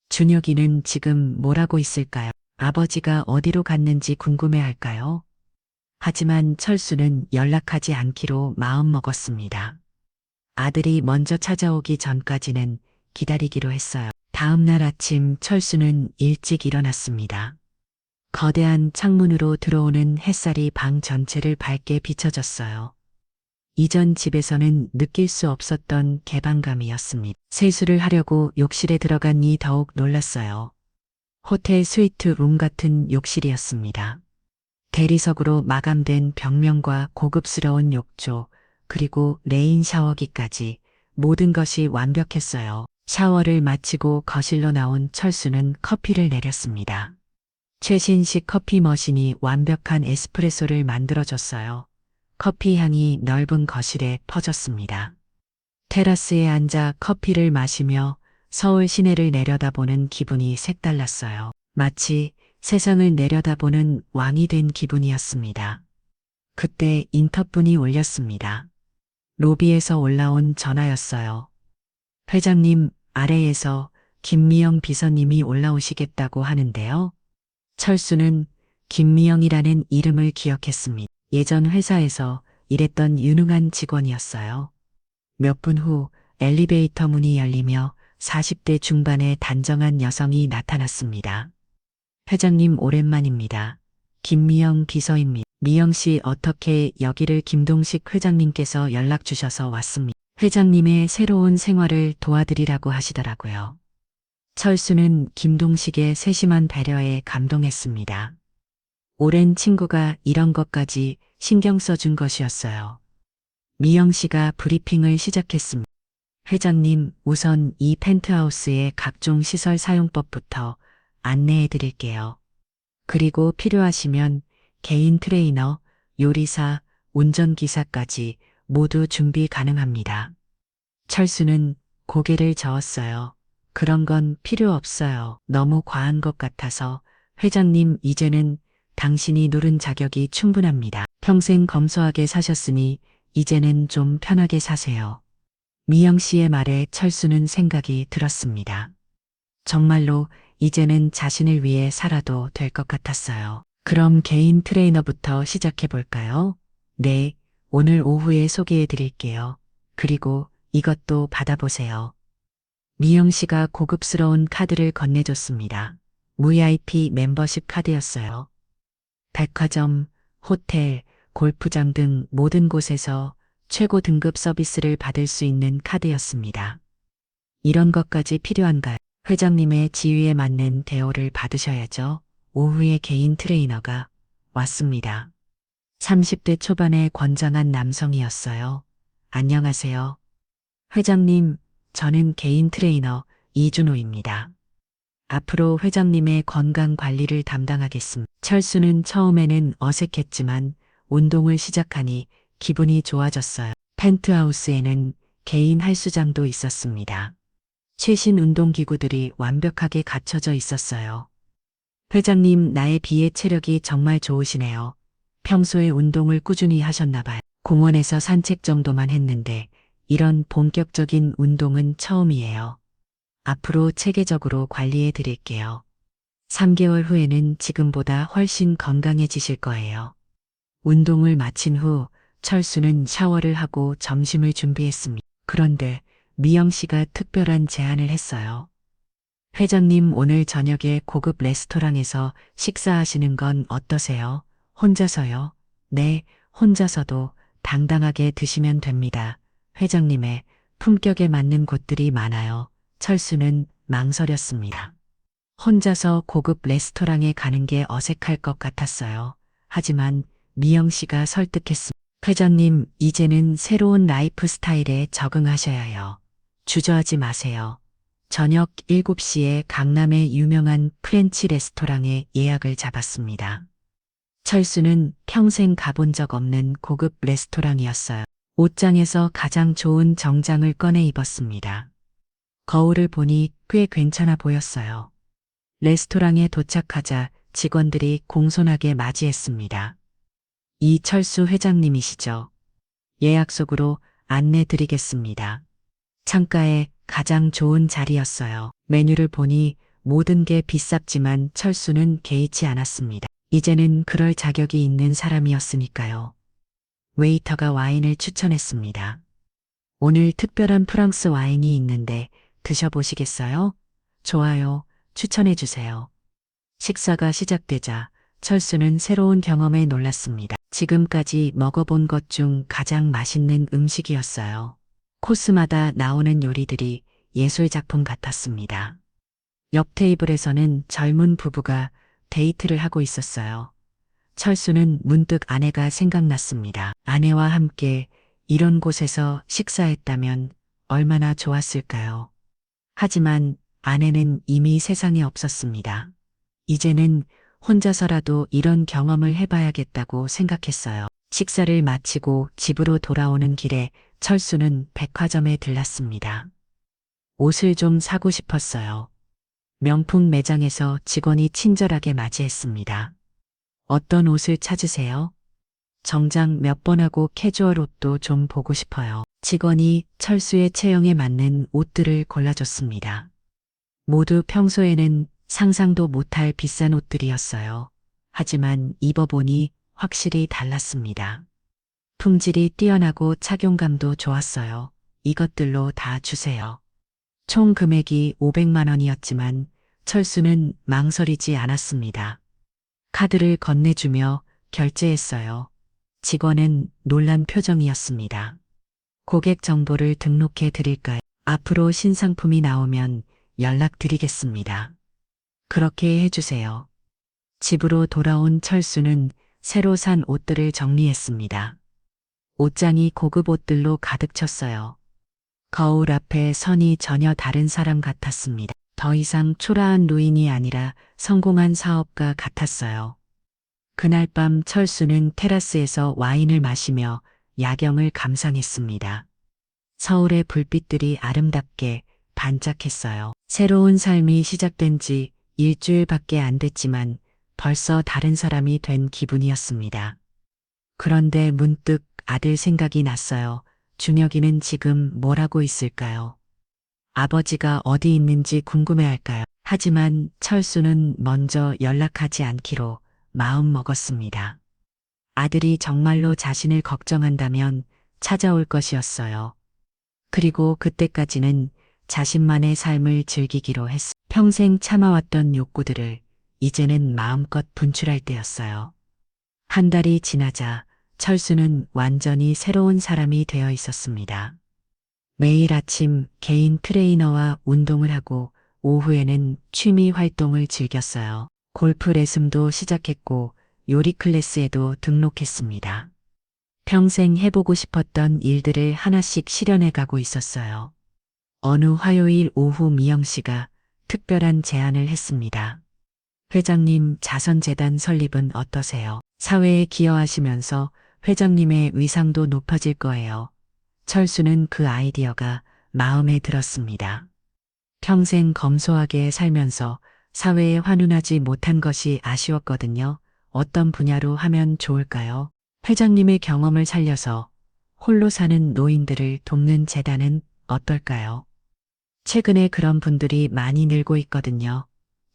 준혁이는 지금 뭘 하고 있을까요? 아버지가 어디로 갔는지 궁금해할까요? 하지만 철수는 연락하지 않기로 마음먹었습니다. 아들이 먼저 찾아오기 전까지는 기다리기로 했어요. 다음 날 아침 철수는 일찍 일어났습니다. 거대한 창문으로 들어오는 햇살이 방 전체를 밝게 비춰줬어요. 이전 집에서는 느낄 수 없었던 개방감이었습니다. 세수를 하려고 욕실에 들어가니 더욱 놀랐어요. 호텔 스위트 룸 같은 욕실이었습니다. 대리석으로 마감된 벽면과 고급스러운 욕조, 그리고 레인 샤워기까지 모든 것이 완벽했어요. 샤워를 마치고 거실로 나온 철수는 커피를 내렸습니다. 최신식 커피 머신이 완벽한 에스프레소를 만들어줬어요. 커피 향이 넓은 거실에 퍼졌습니다. 테라스에 앉아 커피를 마시며 서울 시내를 내려다보는 기분이 색달랐어요. 마치 세상을 내려다보는 왕이 된 기분이었습니다. 그때 인터폰이 울렸습니다. 로비에서 올라온 전화였어요. 회장님, 아래에서 김미영 비서님이 올라오시겠다고 하는데요. 철수는 김미영이라는 이름을 기억했습니다. 예전 회사에서 일했던 유능한 직원이었어요. 몇 분 후 엘리베이터 문이 열리며 40대 중반의 단정한 여성이 나타났습니다. 회장님 오랜만입니다. 김미영 비서입니다. 미영 씨 어떻게 여기를 김동식 회장님께서 연락 주셔서 왔습니다. 회장님의 새로운 생활을 도와드리라고 하시더라고요. 철수는 김동식의 세심한 배려에 감동했습니다. 오랜 친구가 이런 것까지 신경 써준 것이었어요. 미영 씨가 브리핑을 시작했습니다. 회장님, 우선 이 펜트하우스의 각종 시설 사용법부터 안내해 드릴게요. 그리고 필요하시면 개인 트레이너, 요리사, 운전기사까지 모두 준비 가능합니다. 철수는 고개를 저었어요. 그런 건 필요 없어요. 너무 과한 것 같아서. 회장님, 이제는 당신이 누른 자격이 충분합니다. 평생 검소하게 사셨으니 이제는 좀 편하게 사세요. 미영 씨의 말에 철수는 생각이 들었습니다. 정말로 이제는 자신을 위해 살아도 될 것 같았어요. 그럼 개인 트레이너부터 시작해 볼까요? 네, 오늘 오후에 소개해 드릴게요. 그리고 이것도 받아보세요. 미영 씨가 고급스러운 카드를 건네줬습니다. VIP 멤버십 카드였어요. 백화점, 호텔, 골프장 등 모든 곳에서 최고 등급 서비스를 받을 수 있는 카드였습니다. 이런 것까지 필요한가요? 회장님의 지위에 맞는 대우를 받으셔야죠. 오후에 개인 트레이너가 왔습니다. 30대 초반의 건장한 남성이었어요. 안녕하세요. 회장님, 저는 개인 트레이너 이준호입니다. 앞으로 회장님의 건강 관리를 담당하겠습니다. 철수는 처음에는 어색했지만 운동을 시작하니 기분이 좋아졌어요. 펜트하우스에는 개인 헬스장도 있었습니다. 최신 운동기구들이 완벽하게 갖춰져 있었어요. 회장님, 나에 비해 체력이 정말 좋으시네요. 평소에 운동을 꾸준히 하셨나 봐요. 공원에서 산책 정도만 했는데 이런 본격적인 운동은 처음이에요. 앞으로 체계적으로 관리해 드릴게요. 3개월 후에는 지금보다 훨씬 건강해지실 거예요. 운동을 마친 후 철수는 샤워를 하고 점심을 준비했습니다. 그런데 미영 씨가 특별한 제안을 했어요. 회장님, 오늘 저녁에 고급 레스토랑에서 식사하시는 건 어떠세요? 혼자서요? 네, 혼자서도 당당하게 드시면 됩니다. 회장님의 품격에 맞는 곳들이 많아요. 철수는 망설였습니다. 혼자서 고급 레스토랑에 가는 게 어색할 것 같았어요. 하지만 미영 씨가 설득했습니다. 회장님, 이제는 새로운 라이프 스타일에 적응하셔야 해요. 주저하지 마세요. 저녁 7시에 강남의 유명한 프렌치 레스토랑에 예약을 잡았습니다. 철수는 평생 가본 적 없는 고급 레스토랑이었어요. 옷장에서 가장 좋은 정장을 꺼내 입었습니다. 거울을 보니 꽤 괜찮아 보였어요. 레스토랑에 도착하자 직원들이 공손하게 맞이했습니다. 이철수 회장님이시죠? 예약석으로 안내 드리겠습니다. 창가에 가장 좋은 자리였어요. 메뉴를 보니 모든 게 비쌌지만 철수는 개의치 않았습니다. 이제는 그럴 자격이 있는 사람이었으니까요. 웨이터가 와인을 추천했습니다. 오늘 특별한 프랑스 와인이 있는데 드셔보시겠어요? 좋아요. 추천해 주세요. 식사가 시작되자 철수는 새로운 경험에 놀랐습니다. 지금까지 먹어본 것 중 가장 맛있는 음식이었어요. 코스마다 나오는 요리들이 예술작품 같았습니다. 옆 테이블에서는 젊은 부부가 데이트를 하고 있었어요. 철수는 문득 아내가 생각났습니다. 아내와 함께 이런 곳에서 식사했다면 얼마나 좋았을까요? 하지만 아내는 이미 세상에 없었습니다. 이제는 혼자서라도 이런 경험을 해봐야겠다고 생각했어요. 식사를 마치고 집으로 돌아오는 길에 철수는 백화점에 들렀습니다. 옷을 좀 사고 싶었어요. 명품 매장에서 직원이 친절하게 맞이했습니다. 어떤 옷을 찾으세요? 정장 몇 번 하고 캐주얼 옷도 좀 보고 싶어요. 직원이 철수의 체형에 맞는 옷들을 골라줬습니다. 모두 평소에는 상상도 못할 비싼 옷들이었어요. 하지만 입어보니 확실히 달랐습니다. 품질이 뛰어나고 착용감도 좋았어요. 이것들로 다 주세요. 총 금액이 500만 원이었지만 철수는 망설이지 않았습니다. 카드를 건네주며 결제했어요. 직원은 놀란 표정이었습니다. 고객 정보를 등록해 드릴까요? 앞으로 신상품이 나오면 연락드리겠습니다. 그렇게 해주세요. 집으로 돌아온 철수는 새로 산 옷들을 정리했습니다. 옷장이 고급 옷들로 가득 찼어요. 거울 앞에 선이 전혀 다른 사람 같았습니다. 더 이상 초라한 노인이 아니라 성공한 사업가 같았어요. 그날 밤 철수는 테라스에서 와인을 마시며 야경을 감상했습니다. 서울의 불빛들이 아름답게 반짝했어요. 새로운 삶이 시작된 지 일주일밖에 안 됐지만 벌써 다른 사람이 된 기분이었습니다. 그런데 문득 아들 생각이 났어요. 준혁이는 지금 뭘 하고 있을까요? 아버지가 어디 있는지 궁금해할까요? 하지만 철수는 먼저 연락하지 않기로 마음 먹었습니다. 아들이 정말로 자신을 걱정한다면 찾아올 것이었어요. 그리고 그때까지는 자신만의 삶을 즐기기로 했어. 평생 참아왔던 욕구들을 이제는 마음껏 분출할 때였어요. 한 달이 지나자 철수는 완전히 새로운 사람이 되어 있었습니다. 매일 아침 개인 트레이너와 운동을 하고 오후에는 취미 활동을 즐겼어요. 골프 레슨도 시작했고 요리 클래스에도 등록했습니다. 평생 해보고 싶었던 일들을 하나씩 실현해 가고 있었어요. 어느 화요일 오후 미영 씨가 특별한 제안을 했습니다. 회장님, 자선재단 설립은 어떠세요? 사회에 기여하시면서 회장님의 위상도 높아질 거예요. 철수는 그 아이디어가 마음에 들었습니다. 평생 검소하게 살면서 사회에 환원하지 못한 것이 아쉬웠거든요. 어떤 분야로 하면 좋을까요? 회장님의 경험을 살려서 홀로 사는 노인들을 돕는 재단은 어떨까요? 최근에 그런 분들이 많이 늘고 있거든요.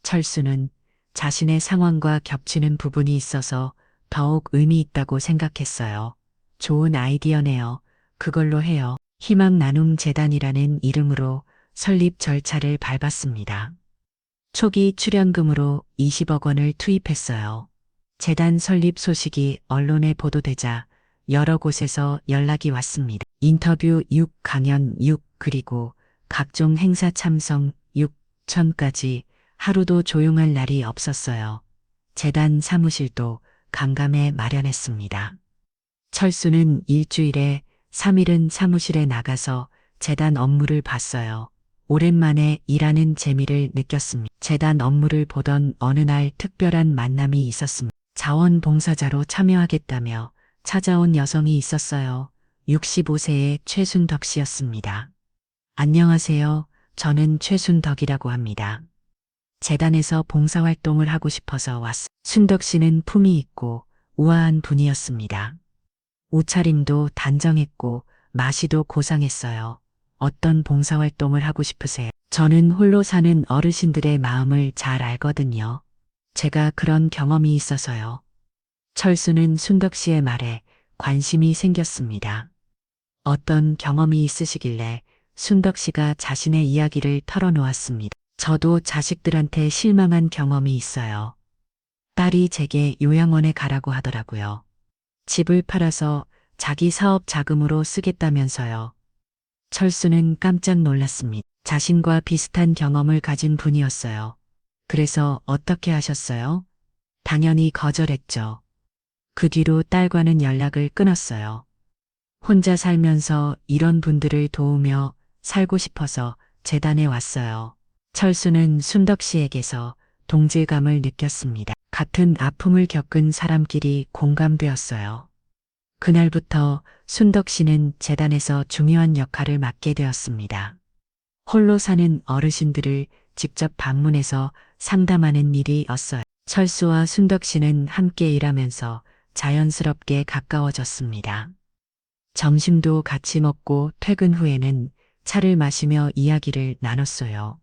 철수는 자신의 상황과 겹치는 부분이 있어서 더욱 의미 있다고 생각했어요. 좋은 아이디어네요. 그걸로 해요. 희망 나눔 재단이라는 이름으로 설립 절차를 밟았습니다. 초기 출연금으로 20억 원을 투입했어요. 재단 설립 소식이 언론에 보도되자 여러 곳에서 연락이 왔습니다. 인터뷰 6, 강연 6, 그리고 각종 행사 참석 6천까지 하루도 조용할 날이 없었어요. 재단 사무실도 강감에 마련했습니다. 철수는 일주일에 3일은 사무실에 나가서 재단 업무를 봤어요. 오랜만에 일하는 재미를 느꼈습니다. 재단 업무를 보던 어느 날 특별한 만남이 있었습니다. 자원봉사자로 참여하겠다며 찾아온 여성이 있었어요. 65세의 최순덕 씨였습니다. 안녕하세요. 저는 최순덕이라고 합니다. 재단에서 봉사활동을 하고 싶어서 왔습니다. 순덕 씨는 품이 있고 우아한 분이었습니다. 옷차림도 단정했고 마시도 고상했어요. 어떤 봉사활동을 하고 싶으세요? 저는 홀로 사는 어르신들의 마음을 잘 알거든요. 제가 그런 경험이 있어서요. 철수는 순덕 씨의 말에 관심이 생겼습니다. 어떤 경험이 있으시길래 순덕 씨가 자신의 이야기를 털어놓았습니다. 저도 자식들한테 실망한 경험이 있어요. 딸이 제게 요양원에 가라고 하더라고요. 집을 팔아서 자기 사업 자금으로 쓰겠다면서요. 철수는 깜짝 놀랐습니다. 자신과 비슷한 경험을 가진 분이었어요. 그래서 어떻게 하셨어요? 당연히 거절했죠. 그 뒤로 딸과는 연락을 끊었어요. 혼자 살면서 이런 분들을 도우며 살고 싶어서 재단에 왔어요. 철수는 순덕 씨에게서 동질감을 느꼈습니다. 같은 아픔을 겪은 사람끼리 공감되었어요. 그날부터 순덕 씨는 재단에서 중요한 역할을 맡게 되었습니다. 홀로 사는 어르신들을 직접 방문해서 상담하는 일이었어요. 철수와 순덕 씨는 함께 일하면서 자연스럽게 가까워졌습니다. 점심도 같이 먹고 퇴근 후에는 차를 마시며 이야기를 나눴어요.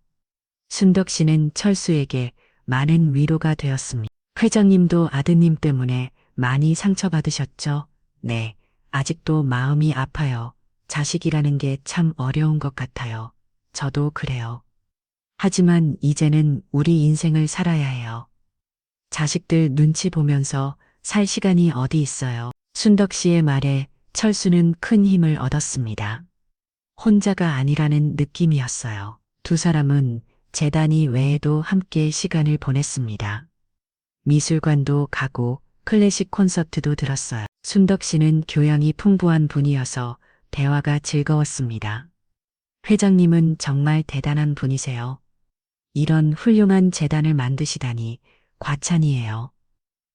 순덕 씨는 철수에게 많은 위로가 되었습니다. 회장님도 아드님 때문에 많이 상처받으셨죠? 네, 아직도 마음이 아파요. 자식이라는 게 참 어려운 것 같아요. 저도 그래요. 하지만 이제는 우리 인생을 살아야 해요. 자식들 눈치 보면서 살 시간이 어디 있어요. 순덕 씨의 말에 철수는 큰 힘을 얻었습니다. 혼자가 아니라는 느낌이었어요. 두 사람은 재단이 외에도 함께 시간을 보냈습니다. 미술관도 가고 클래식 콘서트도 들었어요. 순덕 씨는 교양이 풍부한 분이어서 대화가 즐거웠습니다. 회장님은 정말 대단한 분이세요. 이런 훌륭한 재단을 만드시다니 과찬이에요.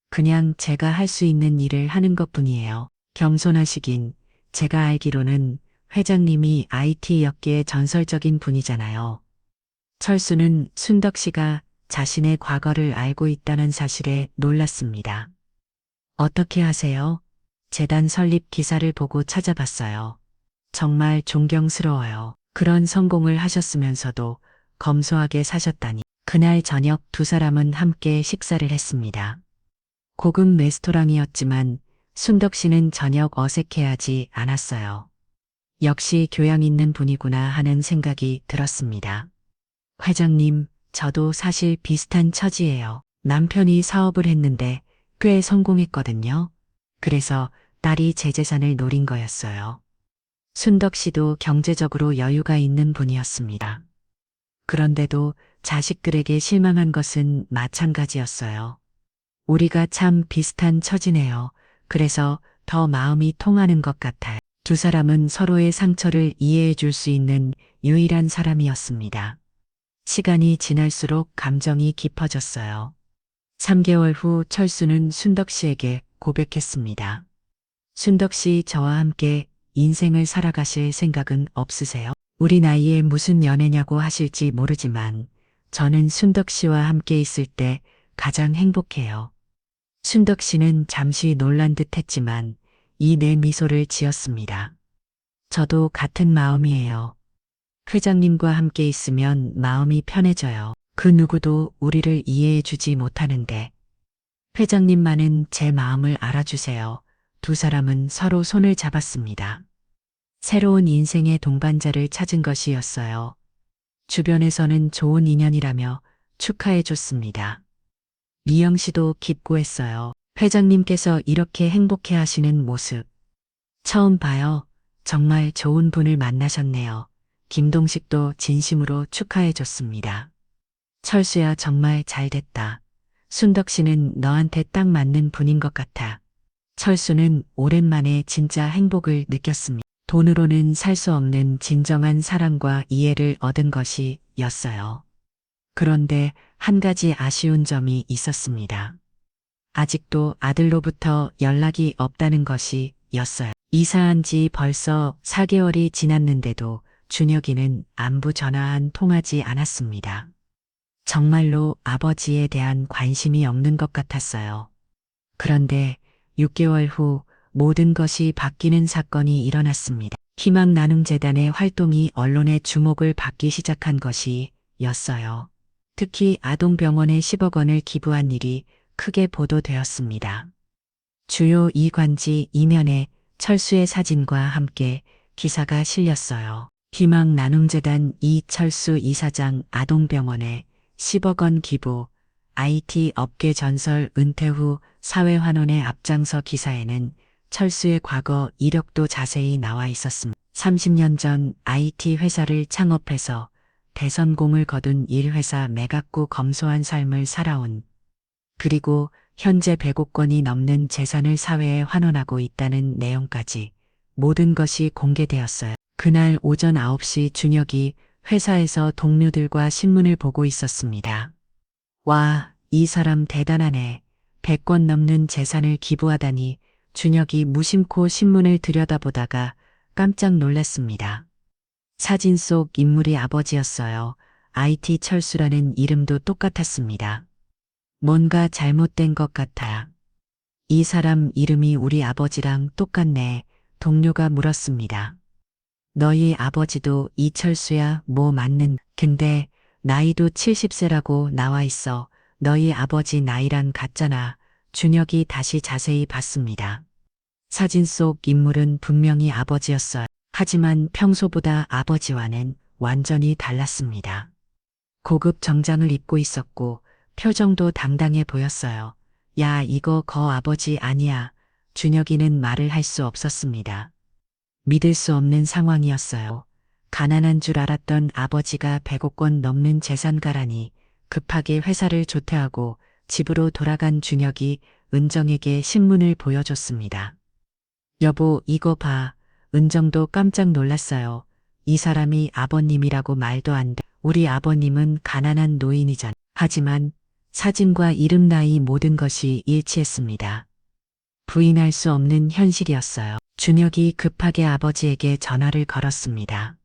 그냥 제가 할 수 있는 일을 하는 것뿐이에요. 겸손하시긴, 제가 알기로는 회장님이 IT 업계의 전설적인 분이잖아요. 철수는 순덕 씨가 자신의 과거를 알고 있다는 사실에 놀랐습니다. 어떻게 하세요? 재단 설립 기사를 보고 찾아봤어요. 정말 존경스러워요. 그런 성공을 하셨으면서도 검소하게 사셨다니. 그날 저녁 두 사람은 함께 식사를 했습니다. 고급 레스토랑이었지만 순덕 씨는 전혀 어색해하지 않았어요. 역시 교양 있는 분이구나 하는 생각이 들었습니다. 회장님, 저도 사실 비슷한 처지예요. 남편이 사업을 했는데 꽤 성공했거든요. 그래서 딸이 제 재산을 노린 거였어요. 순덕 씨도 경제적으로 여유가 있는 분이었습니다. 그런데도 자식들에게 실망한 것은 마찬가지였어요. 우리가 참 비슷한 처지네요. 그래서 더 마음이 통하는 것 같아요. 두 사람은 서로의 상처를 이해해 줄 수 있는 유일한 사람이었습니다. 시간이 지날수록 감정이 깊어졌어요. 3개월 후 철수는 순덕 씨에게 고백했습니다. 순덕 씨 저와 함께 인생을 살아가실 생각은 없으세요? 우리 나이에 무슨 연애냐고 하실지 모르지만 저는 순덕 씨와 함께 있을 때 가장 행복해요. 순덕 씨는 잠시 놀란 듯 했지만 이 내 미소를 지었습니다. 저도 같은 마음이에요. 회장님과 함께 있으면 마음이 편해져요. 그 누구도 우리를 이해해 주지 못하는데 회장님만은 제 마음을 알아주세요. 두 사람은 서로 손을 잡았습니다. 새로운 인생의 동반자를 찾은 것이었어요. 주변에서는 좋은 인연이라며 축하해 줬습니다. 미영 씨도 기뻐했어요. 회장님께서 이렇게 행복해 하시는 모습. 처음 봐요. 정말 좋은 분을 만나셨네요. 김동식도 진심으로 축하해 줬습니다. 철수야 정말 잘 됐다. 순덕 씨는 너한테 딱 맞는 분인 것 같아. 철수는 오랜만에 진짜 행복을 느꼈습니다. 돈으로는 살 수 없는 진정한 사랑과 이해를 얻은 것이었어요. 그런데 한 가지 아쉬운 점이 있었습니다. 아직도 아들로부터 연락이 없다는 것이었어요. 이사한 지 벌써 4개월이 지났는데도 준혁이는 안부 전화 한 통하지 않았습니다. 정말로 아버지에 대한 관심이 없는 것 같았어요. 그런데 6개월 후 모든 것이 바뀌는 사건이 일어났습니다. 희망나눔재단의 활동이 언론의 주목을 받기 시작한 것이었어요. 특히 아동병원에 10억 원을 기부한 일이 크게 보도되었습니다. 주요 이관지 이면에 철수의 사진과 함께 기사가 실렸어요. 희망나눔재단 이철수 이사장 아동병원에 10억 원 기부, IT 업계 전설 은퇴 후 사회환원에 앞장서 기사에는 철수의 과거 이력도 자세히 나와 있었습니다. 30년 전 IT 회사를 창업해서 대성공을 거둔 일회사 매각구 검소한 삶을 살아온 그리고 현재 100억 원이 넘는 재산을 사회에 환원하고 있다는 내용까지 모든 것이 공개되었어요. 그날 오전 9시 준혁이 회사에서 동료들과 신문을 보고 있었습니다. 와, 이 사람 대단하네. 100권 넘는 재산을 기부하다니. 준혁이 무심코 신문을 들여다보다가 깜짝 놀랐습니다. 사진 속 인물이 아버지였어요. IT 철수라는 이름도 똑같았습니다. 뭔가 잘못된 것 같아. 이 사람 이름이 우리 아버지랑 똑같네. 동료가 물었습니다. 너희 아버지도 이철수야? 뭐 맞는. 근데 나이도 70세라고 나와 있어. 너희 아버지 나이랑 같잖아. 준혁이 다시 자세히 봤습니다. 사진 속 인물은 분명히 아버지였어요. 하지만 평소보다 아버지와는 완전히 달랐습니다. 고급 정장을 입고 있었고 표정도 당당해 보였어요. 야, 이거 거 아버지 아니야. 준혁이는 말을 할 수 없었습니다. 믿을 수 없는 상황이었어요. 가난한 줄 알았던 아버지가 100억 원 넘는 재산가라니. 급하게 회사를 조퇴하고 집으로 돌아간 준혁이 은정에게 신문을 보여줬습니다. 여보, 이거 봐. 은정도 깜짝 놀랐어요. 이 사람이 아버님이라고 말도 안 돼. 우리 아버님은 가난한 노인이잖아. 하지만 사진과 이름 나이 모든 것이 일치했습니다. 부인할 수 없는 현실이었어요. 준혁이 급하게 아버지에게 전화를 걸었습니다.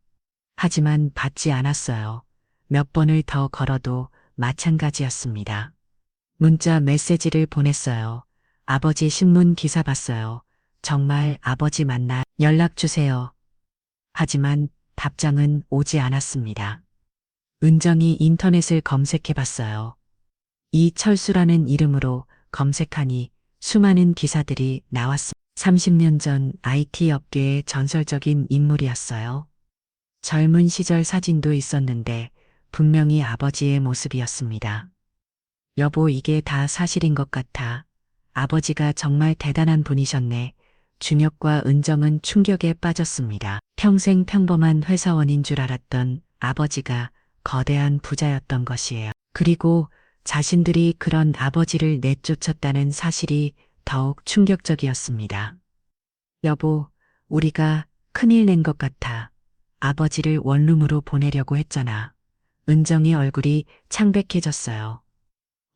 하지만 받지 않았어요. 몇 번을 더 걸어도 마찬가지였습니다. 문자 메시지를 보냈어요. 아버지 신문 기사 봤어요. 정말 아버지 맞나? 연락 주세요. 하지만 답장은 오지 않았습니다. 은정이 인터넷을 검색해 봤어요. 이철수라는 이름으로 검색하니 수많은 기사들이 나왔습니다. 30년 전 IT 업계의 전설적인 인물이었어요. 젊은 시절 사진도 있었는데 분명히 아버지의 모습이었습니다. 여보, 이게 다 사실인 것 같아. 아버지가 정말 대단한 분이셨네. 준혁과 은정은 충격에 빠졌습니다. 평생 평범한 회사원인 줄 알았던 아버지가 거대한 부자였던 것이에요. 그리고 자신들이 그런 아버지를 내쫓았다는 사실이 더욱 충격적이었습니다. 여보, 우리가 큰일 낸 것 같아. 아버지를 원룸으로 보내려고 했잖아. 은정의 얼굴이 창백해졌어요.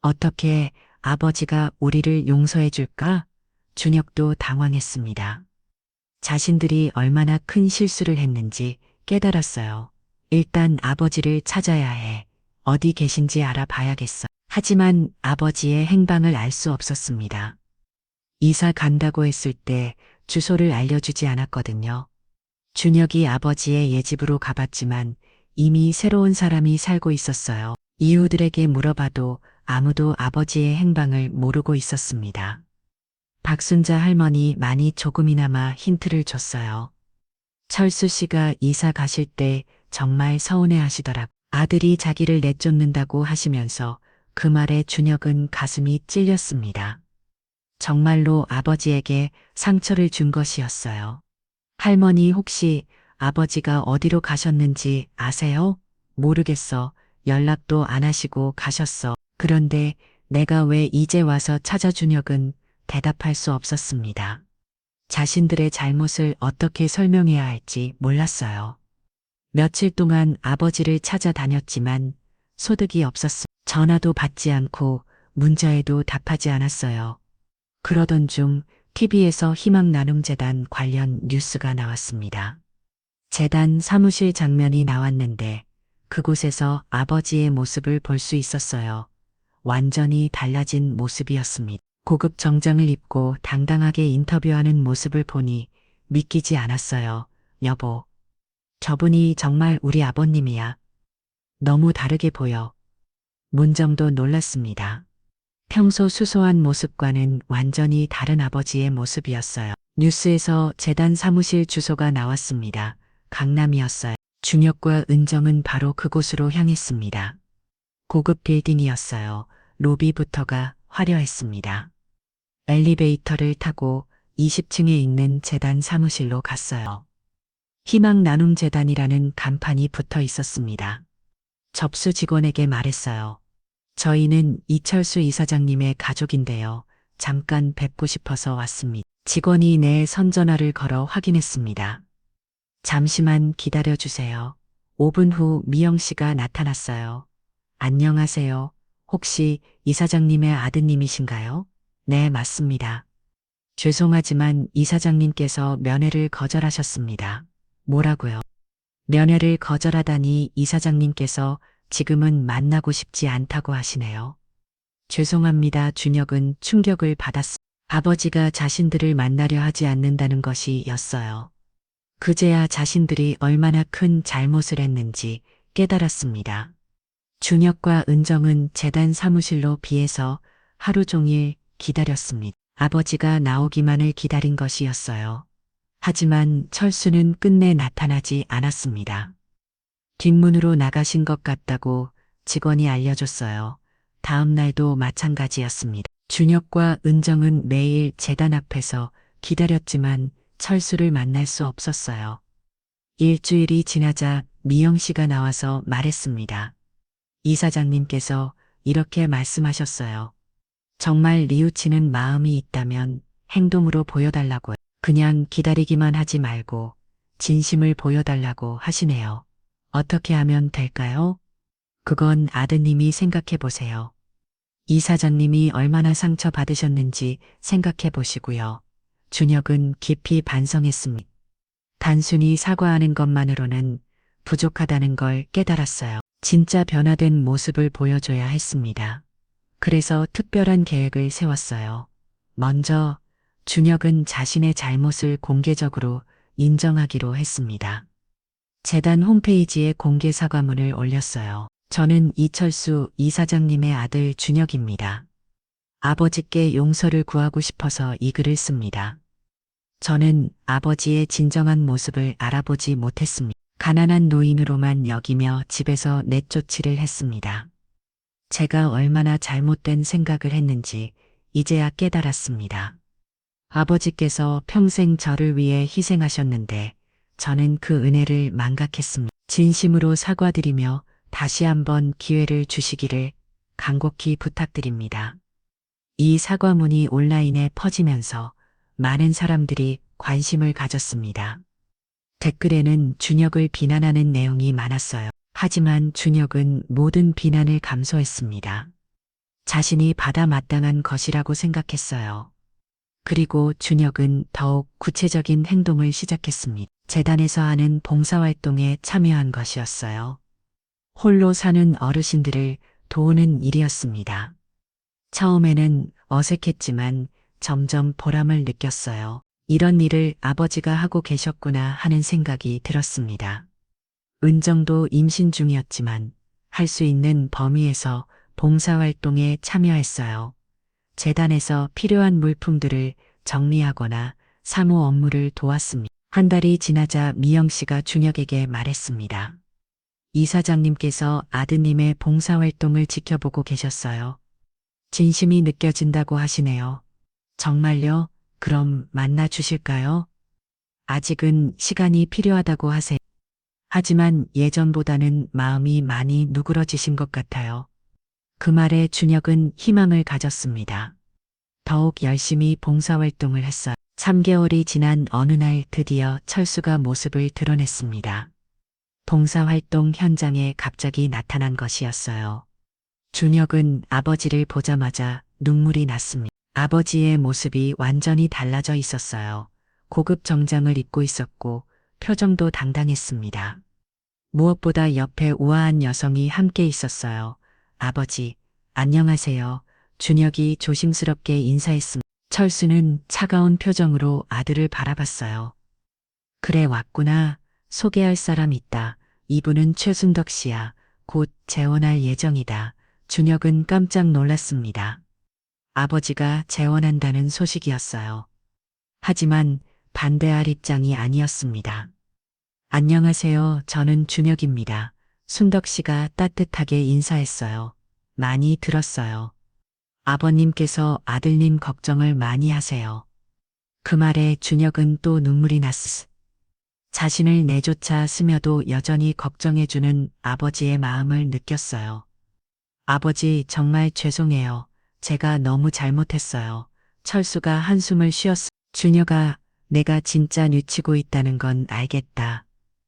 어떻게 아버지가 우리를 용서해 줄까? 준혁도 당황했습니다. 자신들이 얼마나 큰 실수를 했는지 깨달았어요. 일단 아버지를 찾아야 해. 어디 계신지 알아봐야겠어. 하지만 아버지의 행방을 알 수 없었습니다. 이사 간다고 했을 때 주소를 알려주지 않았거든요. 준혁이 아버지의 예집으로 가봤지만 이미 새로운 사람이 살고 있었어요. 이웃들에게 물어봐도 아무도 아버지의 행방을 모르고 있었습니다. 박순자 할머니 많이 조금이나마 힌트를 줬어요. 철수 씨가 이사 가실 때 정말 서운해 하시더라고. 아들이 자기를 내쫓는다고 하시면서 그 말에 준혁은 가슴이 찔렸습니다. 정말로 아버지에게 상처를 준 것이었어요. 할머니 혹시 아버지가 어디로 가셨는지 아세요? 모르겠어. 연락도 안 하시고 가셨어. 그런데 내가 왜 이제 와서 찾아준혁은 대답할 수 없었습니다. 자신들의 잘못을 어떻게 설명해야 할지 몰랐어요. 며칠 동안 아버지를 찾아다녔지만 소득이 없었어. 전화도 받지 않고 문자에도 답하지 않았어요. 그러던 중 TV에서 희망나눔재단 관련 뉴스가 나왔습니다. 재단 사무실 장면이 나왔는데 그곳에서 아버지의 모습을 볼 수 있었어요. 완전히 달라진 모습이었습니다. 고급 정장을 입고 당당하게 인터뷰하는 모습을 보니 믿기지 않았어요. 여보, 저분이 정말 우리 아버님이야. 너무 다르게 보여. 문정도 놀랐습니다. 평소 수소한 모습과는 완전히 다른 아버지의 모습이었어요. 뉴스에서 재단 사무실 주소가 나왔습니다. 강남이었어요. 준혁과 은정은 바로 그곳으로 향했습니다. 고급 빌딩이었어요. 로비부터가 화려했습니다. 엘리베이터를 타고 20층에 있는 재단 사무실로 갔어요. 희망나눔재단이라는 간판이 붙어 있었습니다. 접수 직원에게 말했어요. 저희는 이철수 이사장님의 가족인데요. 잠깐 뵙고 싶어서 왔습니다. 직원이 내 선전화를 걸어 확인했습니다. 잠시만 기다려주세요. 5분 후 미영 씨가 나타났어요. 안녕하세요. 혹시 이사장님의 아드님이신가요? 네, 맞습니다. 죄송하지만 이사장님께서 면회를 거절하셨습니다. 뭐라고요? 면회를 거절하다니 이사장님께서 지금은 만나고 싶지 않다고 하시네요. 죄송합니다. 준혁은 충격을 받았습니다. 아버지가 자신들을 만나려 하지 않는다는 것이었어요. 그제야 자신들이 얼마나 큰 잘못을 했는지 깨달았습니다. 준혁과 은정은 재단 사무실로 비해서 하루 종일 기다렸습니다. 아버지가 나오기만을 기다린 것이었어요. 하지만 철수는 끝내 나타나지 않았습니다. 뒷문으로 나가신 것 같다고 직원이 알려줬어요. 다음 날도 마찬가지였습니다. 준혁과 은정은 매일 재단 앞에서 기다렸지만 철수를 만날 수 없었어요. 일주일이 지나자 미영 씨가 나와서 말했습니다. 이사장님께서 이렇게 말씀하셨어요. 정말 뉘우치는 마음이 있다면 행동으로 보여달라고요. 그냥 기다리기만 하지 말고 진심을 보여달라고 하시네요. 어떻게 하면 될까요? 그건 아드님이 생각해 보세요. 이사장님이 얼마나 상처받으셨는지 생각해 보시고요. 준혁은 깊이 반성했습니다. 단순히 사과하는 것만으로는 부족하다는 걸 깨달았어요. 진짜 변화된 모습을 보여줘야 했습니다. 그래서 특별한 계획을 세웠어요. 먼저 준혁은 자신의 잘못을 공개적으로 인정하기로 했습니다. 재단 홈페이지에 공개 사과문을 올렸어요. 저는 이철수 이사장님의 아들 준혁입니다. 아버지께 용서를 구하고 싶어서 이 글을 씁니다. 저는 아버지의 진정한 모습을 알아보지 못했습니다. 가난한 노인으로만 여기며 집에서 내쫓기를 했습니다. 제가 얼마나 잘못된 생각을 했는지 이제야 깨달았습니다. 아버지께서 평생 저를 위해 희생하셨는데 저는 그 은혜를 망각했습니다. 진심으로 사과드리며 다시 한번 기회를 주시기를 간곡히 부탁드립니다. 이 사과문이 온라인에 퍼지면서 많은 사람들이 관심을 가졌습니다. 댓글에는 준혁을 비난하는 내용이 많았어요. 하지만 준혁은 모든 비난을 감수했습니다. 자신이 받아 마땅한 것이라고 생각했어요. 그리고 준혁은 더욱 구체적인 행동을 시작했습니다. 재단에서 하는 봉사활동에 참여한 것이었어요. 홀로 사는 어르신들을 도우는 일이었습니다. 처음에는 어색했지만 점점 보람을 느꼈어요. 이런 일을 아버지가 하고 계셨구나 하는 생각이 들었습니다. 은정도 임신 중이었지만 할 수 있는 범위에서 봉사활동에 참여했어요. 재단에서 필요한 물품들을 정리하거나 사무 업무를 도왔습니다. 한 달이 지나자 미영 씨가 준혁에게 말했습니다. 이사장님께서 아드님의 봉사활동을 지켜보고 계셨어요. 진심이 느껴진다고 하시네요. 정말요? 그럼 만나 주실까요? 아직은 시간이 필요하다고 하세요. 하지만 예전보다는 마음이 많이 누그러지신 것 같아요. 그 말에 준혁은 희망을 가졌습니다. 더욱 열심히 봉사활동을 했어요. 3개월이 지난 어느 날 드디어 철수가 모습을 드러냈습니다. 봉사활동 현장에 갑자기 나타난 것이었어요. 준혁은 아버지를 보자마자 눈물이 났습니다. 아버지의 모습이 완전히 달라져 있었어요. 고급 정장을 입고 있었고 표정도 당당했습니다. 무엇보다 옆에 우아한 여성이 함께 있었어요. 아버지, 안녕하세요. 준혁이 조심스럽게 인사했습니다. 철수는 차가운 표정으로 아들을 바라봤어요. 그래 왔구나. 소개할 사람 있다. 이분은 최순덕 씨야. 곧 재혼할 예정이다. 준혁은 깜짝 놀랐습니다. 아버지가 재혼한다는 소식이었어요. 하지만 반대할 입장이 아니었습니다. 안녕하세요. 저는 준혁입니다. 순덕 씨가 따뜻하게 인사했어요. 많이 들었어요. 아버님께서 아들님 걱정을 많이 하세요. 그 말에 준혁은 또 눈물이 났어. 자신을 내조차 스며도 여전히 걱정해주는 아버지의 마음을 느꼈어요. 아버지 정말 죄송해요. 제가 너무 잘못했어요. 철수가 한숨을 쉬었어. 준혁아, 내가 진짜 늦추고 있다는 건 알겠다.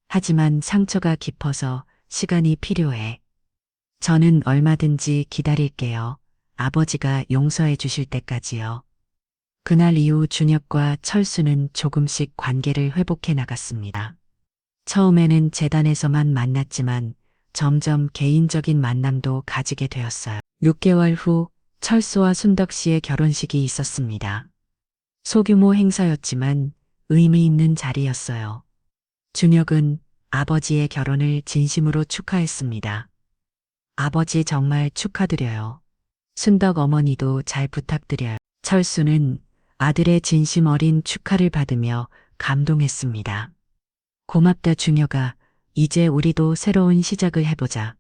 하지만 상처가 깊어서 시간이 필요해. 저는 얼마든지 기다릴게요. 아버지가 용서해 주실 때까지요. 그날 이후 준혁과 철수는 조금씩 관계를 회복해 나갔습니다. 처음에는 재단에서만 만났지만 점점 개인적인 만남도 가지게 되었어요. 6개월 후 철수와 순덕 씨의 결혼식이 있었습니다. 소규모 행사였지만 의미 있는 자리였어요. 준혁은 아버지의 결혼을 진심으로 축하했습니다. 아버지 정말 축하드려요. 순덕 어머니도 잘 부탁드려요. 철수는 아들의 진심 어린 축하를 받으며 감동했습니다. 고맙다 준혁아. 이제 우리도 새로운 시작을 해보자.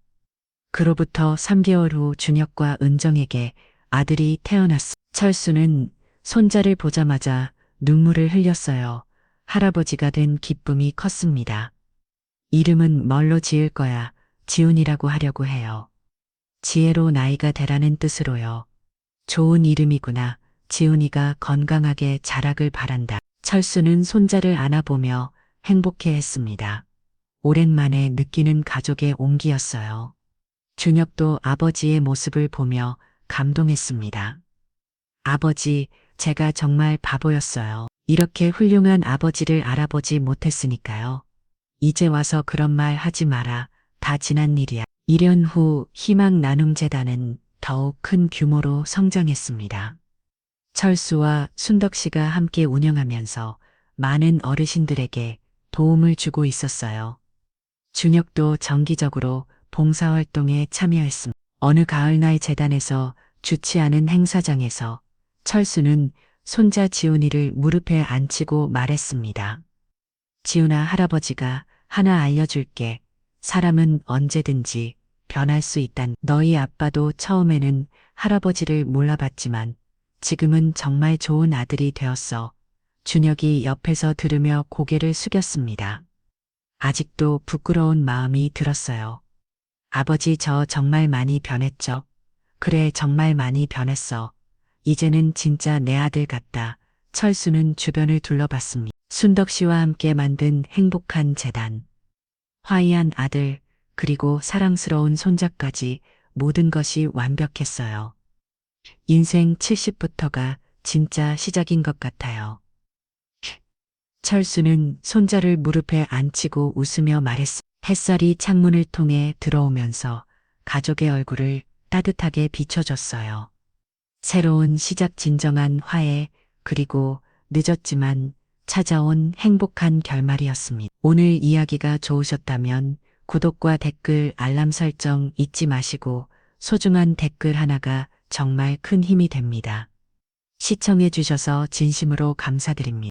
그로부터 3개월 후 준혁과 은정에게 아들이 태어났어. 철수는 손자를 보자마자 눈물을 흘렸어요. 할아버지가 된 기쁨이 컸습니다. 이름은 뭘로 지을 거야? 지훈이라고 하려고 해요. 지혜로 나이가 되라는 뜻으로요. 좋은 이름이구나. 지훈이가 건강하게 자라길 바란다. 철수는 손자를 안아보며 행복해했습니다. 오랜만에 느끼는 가족의 온기였어요. 준혁도 아버지의 모습을 보며 감동했습니다. 아버지, 제가 정말 바보였어요. 이렇게 훌륭한 아버지를 알아보지 못했으니까요. 이제 와서 그런 말 하지 마라. 다 지난 일이야. 1년 후 희망 나눔 재단은 더욱 큰 규모로 성장했습니다. 철수와 순덕 씨가 함께 운영하면서 많은 어르신들에게 도움을 주고 있었어요. 준혁도 정기적으로 봉사활동에 참여했습니다. 어느 가을날 재단에서 주최하는 행사장에서 철수는 손자 지훈이를 무릎에 앉히고 말했습니다. 지훈아, 할아버지가 하나 알려줄게. 사람은 언제든지 변할 수 있단. 너희 아빠도 처음에는 할아버지를 몰라봤지만 지금은 정말 좋은 아들이 되었어. 준혁이 옆에서 들으며 고개를 숙였습니다. 아직도 부끄러운 마음이 들었어요. 아버지, 저 정말 많이 변했죠? 그래, 정말 많이 변했어. 이제는 진짜 내 아들 같다. 철수는 주변을 둘러봤습니다. 순덕 씨와 함께 만든 행복한 재단. 화이한 아들, 그리고 사랑스러운 손자까지 모든 것이 완벽했어요. 인생 70부터가 진짜 시작인 것 같아요. 철수는 손자를 무릎에 앉히고 웃으며 말했습니다. 햇살이 창문을 통해 들어오면서 가족의 얼굴을 따뜻하게 비춰줬어요. 새로운 시작, 진정한 화해, 그리고 늦었지만 찾아온 행복한 결말이었습니다. 오늘 이야기가 좋으셨다면 구독과 댓글, 알람 설정 잊지 마시고 소중한 댓글 하나가 정말 큰 힘이 됩니다. 시청해 주셔서 진심으로 감사드립니다.